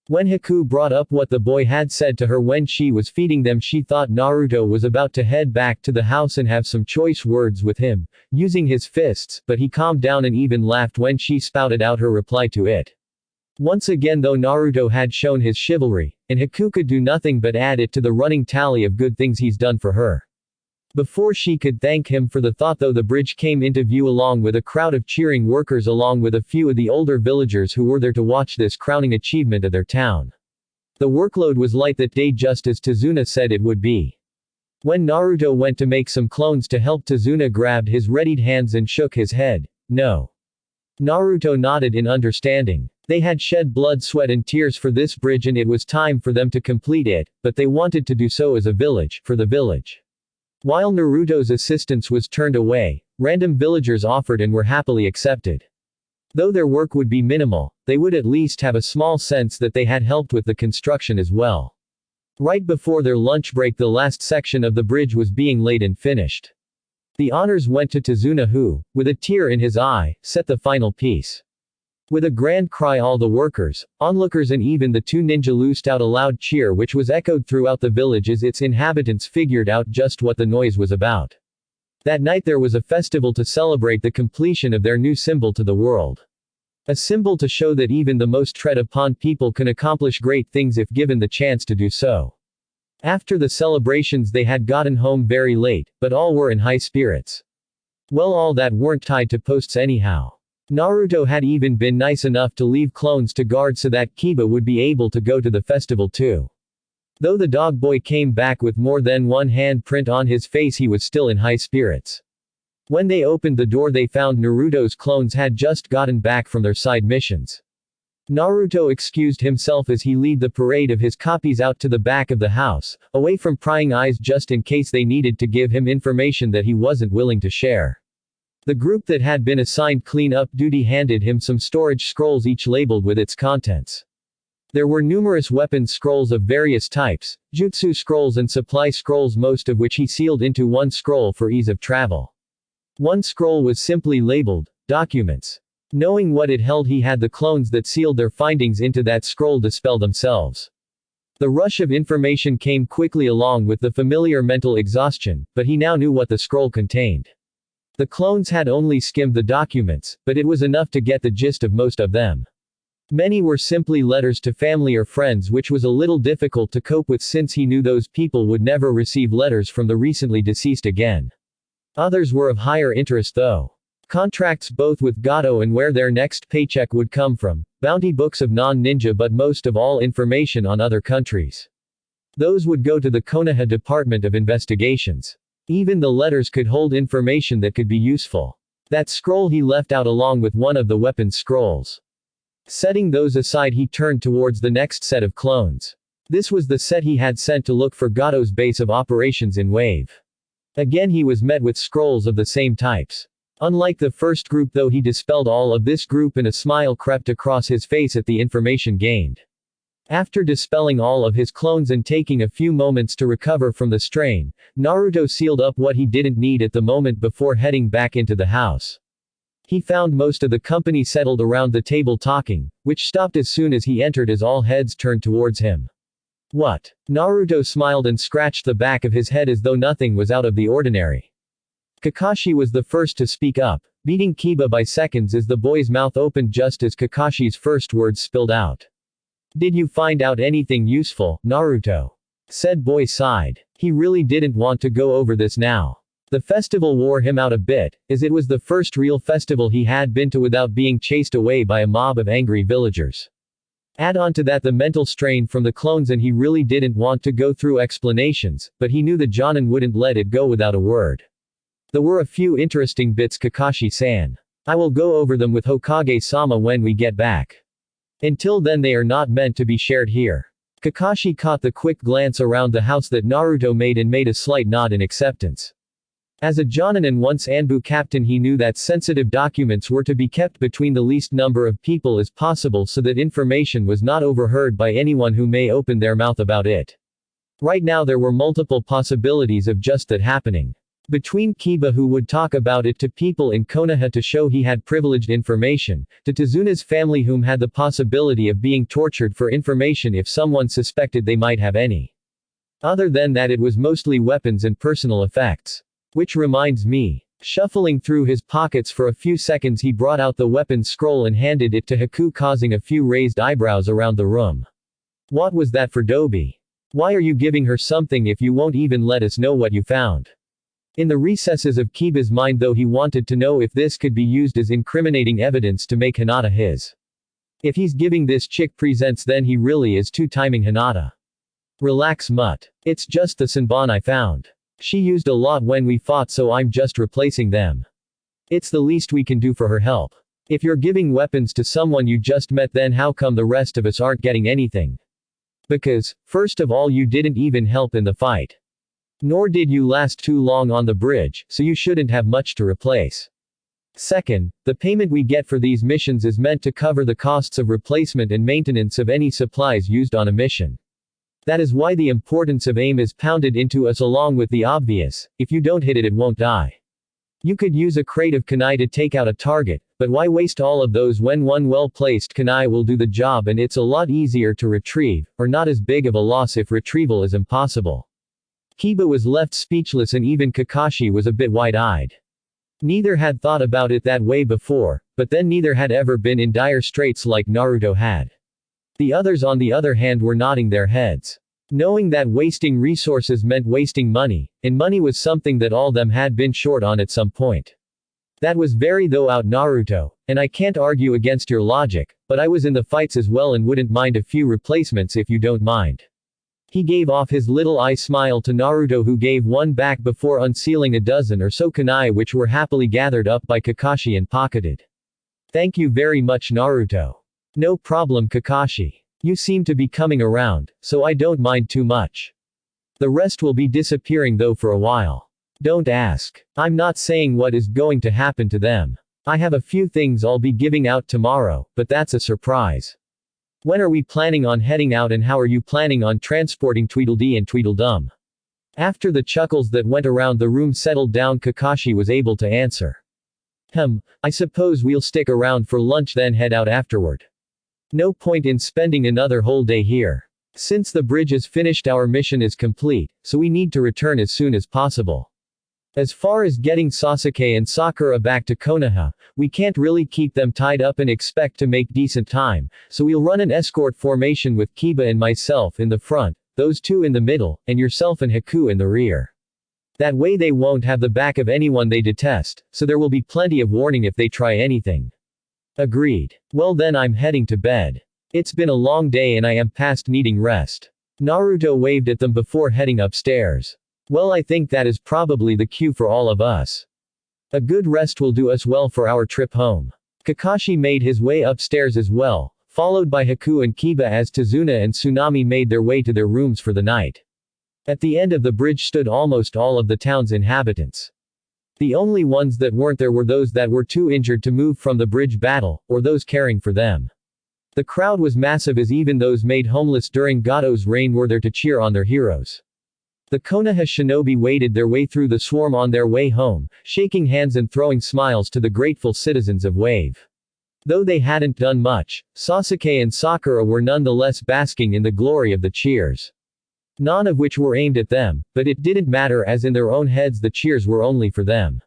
When Haku brought up what the boy had said to her when she was feeding them she thought Naruto was about to head back to the house and have some choice words with him, using his fists, but he calmed down and even laughed when she spouted out her reply to it. Once again though Naruto had shown his chivalry, and Haku could do nothing but add it to the running tally of good things he's done for her. Before she could thank him for the thought though the bridge came into view along with a crowd of cheering workers along with a few of the older villagers who were there to watch this crowning achievement of their town. The workload was light that day just as Tazuna said it would be. When Naruto went to make some clones to help Tazuna grabbed his readied hands and shook his head. No. Naruto nodded in understanding. They had shed blood, sweat and tears for this bridge and it was time for them to complete it, but they wanted to do so as a village, for the village. While Naruto's assistance was turned away, random villagers offered and were happily accepted. Though their work would be minimal, they would at least have a small sense that they had helped with the construction as well. Right before their lunch break the last section of the bridge was being laid and finished. The honors went to Tazuna who, with a tear in his eye, set the final piece. With a grand cry all the workers, onlookers and even the two ninja loosed out a loud cheer which was echoed throughout the village as its inhabitants figured out just what the noise was about. That night there was a festival to celebrate the completion of their new symbol to the world. A symbol to show that even the most tread upon people can accomplish great things if given the chance to do so. After the celebrations they had gotten home very late, but all were in high spirits. Well, all that weren't tied to posts anyhow. Naruto had even been nice enough to leave clones to guard so that Kiba would be able to go to the festival too. Though the dog boy came back with more than one handprint on his face he was still in high spirits. When they opened the door they found Naruto's clones had just gotten back from their side missions. Naruto excused himself as he led the parade of his copies out to the back of the house, away from prying eyes just in case they needed to give him information that he wasn't willing to share. The group that had been assigned clean-up duty handed him some storage scrolls each labeled with its contents. There were numerous weapons scrolls of various types, jutsu scrolls and supply scrolls most of which he sealed into one scroll for ease of travel. One scroll was simply labeled, Documents. Knowing what it held he had the clones that sealed their findings into that scroll dispel themselves. The rush of information came quickly along with the familiar mental exhaustion, but he now knew what the scroll contained. The clones had only skimmed the documents, but it was enough to get the gist of most of them. Many were simply letters to family or friends which was a little difficult to cope with since he knew those people would never receive letters from the recently deceased again. Others were of higher interest though. Contracts both with Gato and where their next paycheck would come from, bounty books of non-ninja but most of all information on other countries. Those would go to the Konoha Department of Investigations. Even the letters could hold information that could be useful. That scroll he left out along with one of the weapons scrolls. Setting those aside he turned towards the next set of clones. This was the set he had sent to look for Gato's base of operations in Wave. Again he was met with scrolls of the same types. Unlike the first group though he dispelled all of this group and a smile crept across his face at the information gained. After dispelling all of his clones and taking a few moments to recover from the strain, Naruto sealed up what he didn't need at the moment before heading back into the house. He found most of the company settled around the table talking, which stopped as soon as he entered as all heads turned towards him. What? Naruto smiled and scratched the back of his head as though nothing was out of the ordinary. Kakashi was the first to speak up, beating Kiba by seconds as the boy's mouth opened just as Kakashi's first words spilled out. Did you find out anything useful, Naruto? Said boy sighed. He really didn't want to go over this now. The festival wore him out a bit, as it was the first real festival he had been to without being chased away by a mob of angry villagers. Add on to that the mental strain from the clones, and he really didn't want to go through explanations, but he knew the Jonin wouldn't let it go without a word. There were a few interesting bits, Kakashi-san. I will go over them with Hokage-sama when we get back. Until then they are not meant to be shared here. Kakashi caught the quick glance around the house that Naruto made and made a slight nod in acceptance. As a Jonin and once Anbu captain, he knew that sensitive documents were to be kept between the least number of people as possible so that information was not overheard by anyone who may open their mouth about it. Right now there were multiple possibilities of just that happening. Between Kiba, who would talk about it to people in Konoha to show he had privileged information, to Tazuna's family, whom had the possibility of being tortured for information if someone suspected they might have any. Other than that, it was mostly weapons and personal effects. Which reminds me. Shuffling through his pockets for a few seconds, he brought out the weapons scroll and handed it to Haku, causing a few raised eyebrows around the room. What was that for Dobi? Why are you giving her something if you won't even let us know what you found? In the recesses of Kiba's mind though, he wanted to know if this could be used as incriminating evidence to make Hinata his. If he's giving this chick presents, then he really is two-timing Hinata. Relax, mutt. It's just the Senbon I found. She used a lot when we fought, so I'm just replacing them. It's the least we can do for her help. If you're giving weapons to someone you just met, then how come the rest of us aren't getting anything? Because, first of all, you didn't even help in the fight. Nor did you last too long on the bridge, so you shouldn't have much to replace. Second, the payment we get for these missions is meant to cover the costs of replacement and maintenance of any supplies used on a mission. That is why the importance of aim is pounded into us, along with the obvious: if you don't hit it, it won't die. You could use a crate of kunai to take out a target, but why waste all of those when one well-placed kunai will do the job, and it's a lot easier to retrieve, or not as big of a loss if retrieval is impossible. Kiba was left speechless, and even Kakashi was a bit wide-eyed. Neither had thought about it that way before, but then neither had ever been in dire straits like Naruto had. The others, on the other hand, were nodding their heads. Knowing that wasting resources meant wasting money, and money was something that all them had been short on at some point. That was very though out, Naruto, and I can't argue against your logic, but I was in the fights as well and wouldn't mind a few replacements if you don't mind. He gave off his little eye smile to Naruto, who gave one back before unsealing a dozen or so kunai, which were happily gathered up by Kakashi and pocketed. Thank you very much, Naruto. No problem, Kakashi. You seem to be coming around, so I don't mind too much. The rest will be disappearing though for a while. Don't ask. I'm not saying what is going to happen to them. I have a few things I'll be giving out tomorrow, but that's a surprise. When are we planning on heading out, and how are you planning on transporting Tweedledee and Tweedledum? After the chuckles that went around the room settled down, Kakashi was able to answer. I suppose we'll stick around for lunch then head out afterward. No point in spending another whole day here. Since the bridge is finished, our mission is complete, so we need to return as soon as possible. As far as getting Sasuke and Sakura back to Konoha, we can't really keep them tied up and expect to make decent time, so we'll run an escort formation with Kiba and myself in the front, those two in the middle, and yourself and Haku in the rear. That way they won't have the back of anyone they detest, so there will be plenty of warning if they try anything. Agreed. Well then, I'm heading to bed. It's been a long day and I am past needing rest. Naruto waved at them before heading upstairs. Well, I think that is probably the cue for all of us. A good rest will do us well for our trip home. Kakashi made his way upstairs as well, followed by Haku and Kiba, as Tazuna and Tsunami made their way to their rooms for the night. At the end of the bridge stood almost all of the town's inhabitants. The only ones that weren't there were those that were too injured to move from the bridge battle, or those caring for them. The crowd was massive, as even those made homeless during Gato's reign were there to cheer on their heroes. The Konoha shinobi waded their way through the swarm on their way home, shaking hands and throwing smiles to the grateful citizens of Wave. Though they hadn't done much, Sasuke and Sakura were nonetheless basking in the glory of the cheers. None of which were aimed at them, but it didn't matter, as in their own heads the cheers were only for them.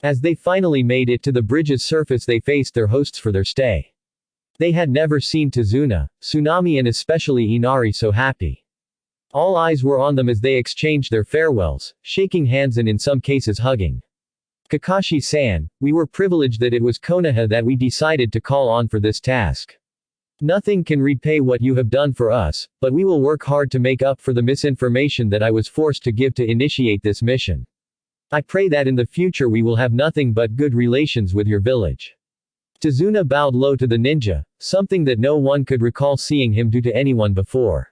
As they finally made it to the bridge's surface, they faced their hosts for their stay. They had never seen Tazuna, Tsunami and especially Inari so happy. All eyes were on them as they exchanged their farewells, shaking hands and in some cases hugging. Kakashi-san, we were privileged that it was Konoha that we decided to call on for this task. Nothing can repay what you have done for us, but we will work hard to make up for the misinformation that I was forced to give to initiate this mission. I pray that in the future we will have nothing but good relations with your village. Tazuna bowed low to the ninja, something that no one could recall seeing him do to anyone before.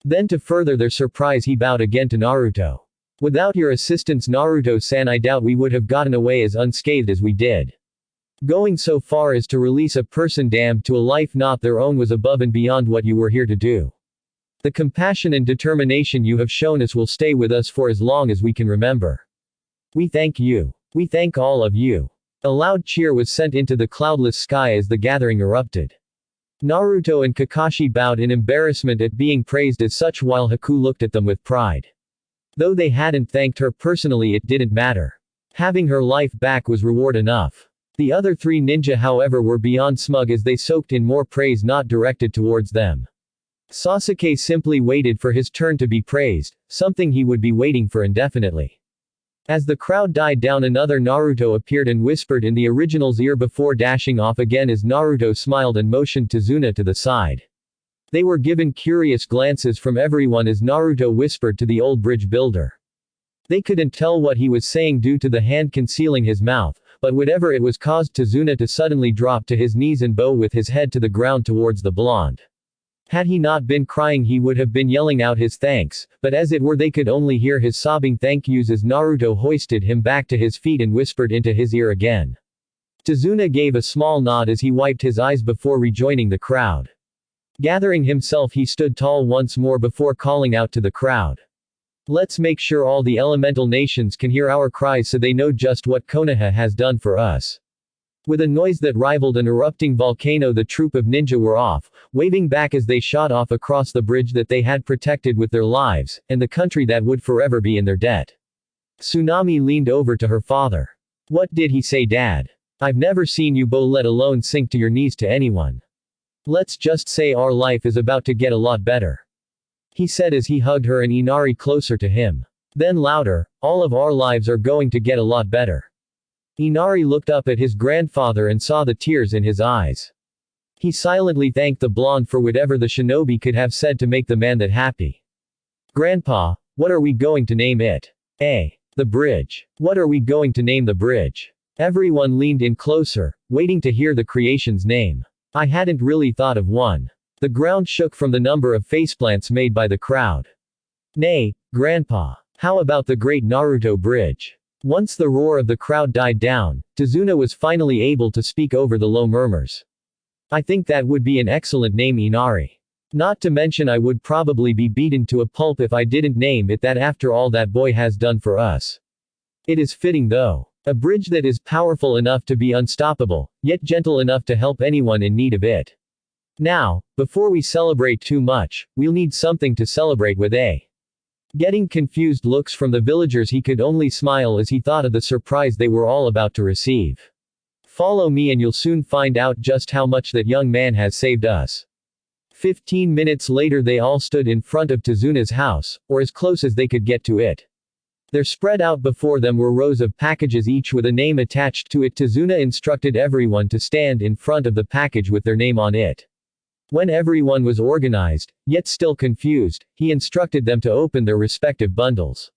Then to further their surprise he bowed again to Naruto. Without your assistance Naruto-san, I doubt we would have gotten away as unscathed as we did. Going so far as to release a person damned to a life not their own was above and beyond what you were here to do. The compassion and determination you have shown us will stay with us for as long as we can remember. We thank you. We thank all of you. A loud cheer was sent into the cloudless sky as the gathering erupted. Naruto and Kakashi bowed in embarrassment at being praised as such while Haku looked at them with pride. Though they hadn't thanked her personally, it didn't matter. Having her life back was reward enough. The other three ninja however were beyond smug as they soaked in more praise not directed towards them. Sasuke simply waited for his turn to be praised, something he would be waiting for indefinitely. As the crowd died down, another Naruto appeared and whispered in the original's ear before dashing off again as Naruto smiled and motioned Tazuna to the side. They were given curious glances from everyone as Naruto whispered to the old bridge builder. They couldn't tell what he was saying due to the hand concealing his mouth, but whatever it was caused Tazuna to suddenly drop to his knees and bow with his head to the ground towards the blonde. Had he not been crying he would have been yelling out his thanks, but as it were they could only hear his sobbing thank yous as Naruto hoisted him back to his feet and whispered into his ear again. Tazuna gave a small nod as he wiped his eyes before rejoining the crowd. Gathering himself he stood tall once more before calling out to the crowd. Let's make sure all the elemental nations can hear our cries so they know just what Konoha has done for us. With a noise that rivaled an erupting volcano the troop of ninja were off, waving back as they shot off across the bridge that they had protected with their lives, and the country that would forever be in their debt. Tsunami leaned over to her father. What did he say, Dad? I've never seen you both let alone sink to your knees to anyone. Let's just say our life is about to get a lot better. He said as he hugged her and Inari closer to him. Then louder, all of our lives are going to get a lot better. Inari looked up at his grandfather and saw the tears in his eyes. He silently thanked the blonde for whatever the shinobi could have said to make the man that happy. Grandpa, what are we going to name it? The bridge. What are we going to name the bridge? Everyone leaned in closer, waiting to hear the creation's name. I hadn't really thought of one. The ground shook from the number of faceplants made by the crowd. Nay, Grandpa. How about the Great Naruto Bridge? Once the roar of the crowd died down, Tazuna was finally able to speak over the low murmurs. I think that would be an excellent name, Inari. Not to mention I would probably be beaten to a pulp if I didn't name it that after all that boy has done for us. It is fitting though. A bridge that is powerful enough to be unstoppable, yet gentle enough to help anyone in need of it. Now, before we celebrate too much, we'll need something to celebrate with. Getting confused looks from the villagers, he could only smile as he thought of the surprise they were all about to receive. Follow me and you'll soon find out just how much that young man has saved us. 15 minutes later they all stood in front of Tazuna's house, or as close as they could get to it. There spread out before them were rows of packages each with a name attached to it. Tazuna instructed everyone to stand in front of the package with their name on it. When everyone was organized, yet still confused, he instructed them to open their respective bundles.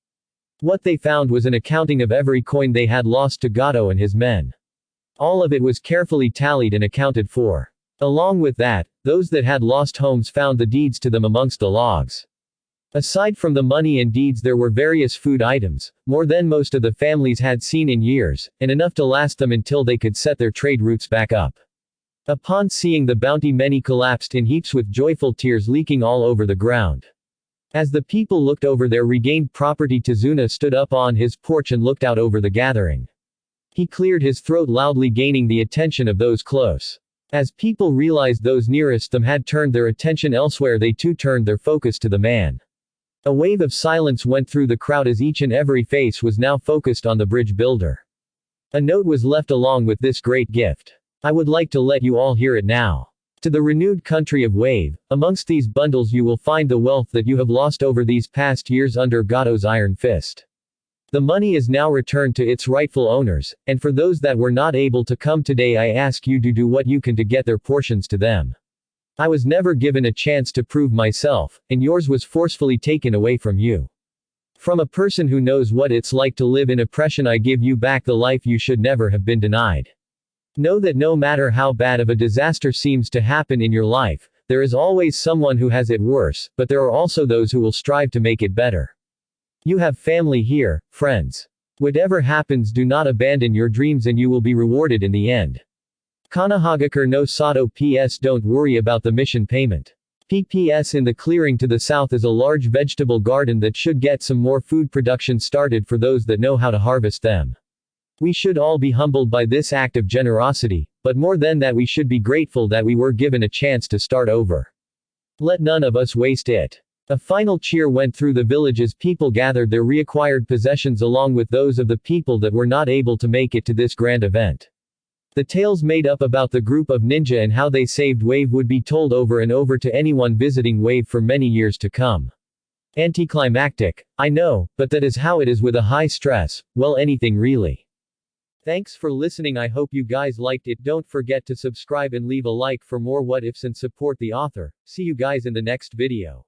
What they found was an accounting of every coin they had lost to Gato and his men. All of it was carefully tallied and accounted for. Along with that, those that had lost homes found the deeds to them amongst the logs. Aside from the money and deeds there were various food items, more than most of the families had seen in years, and enough to last them until they could set their trade routes back up. Upon seeing the bounty many collapsed in heaps with joyful tears leaking all over the ground. As the people looked over their regained property, Tazuna stood up on his porch and looked out over the gathering. He cleared his throat loudly, gaining the attention of those close. As people realized those nearest them had turned their attention elsewhere, they too turned their focus to the man. A wave of silence went through the crowd as each and every face was now focused on the bridge builder. A note was left along with this great gift. I would like to let you all hear it now. To the renewed country of Wave, amongst these bundles you will find the wealth that you have lost over these past years under Gato's iron fist. The money is now returned to its rightful owners, and for those that were not able to come today I ask you to do what you can to get their portions to them. I was never given a chance to prove myself, and yours was forcefully taken away from you. From a person who knows what it's like to live in oppression I give you back the life you should never have been denied. Know that no matter how bad of a disaster seems to happen in your life, there is always someone who has it worse, but there are also those who will strive to make it better. You have family here, friends. Whatever happens, do not abandon your dreams and you will be rewarded in the end. Kanahagakure no Sato PS. Don't worry about the mission payment. PPS. In the clearing to the south is a large vegetable garden that should get some more food production started for those that know how to harvest them. We should all be humbled by this act of generosity, but more than that we should be grateful that we were given a chance to start over. Let none of us waste it. A final cheer went through the village as people gathered their reacquired possessions along with those of the people that were not able to make it to this grand event. The tales made up about the group of ninja and how they saved Wave would be told over and over to anyone visiting Wave for many years to come. Anticlimactic, I know, but that is how it is with a high stress, well, anything really. Thanks for listening. I hope you guys liked it. Don't forget to subscribe and leave a like for more what ifs and support the author. See you guys in the next video.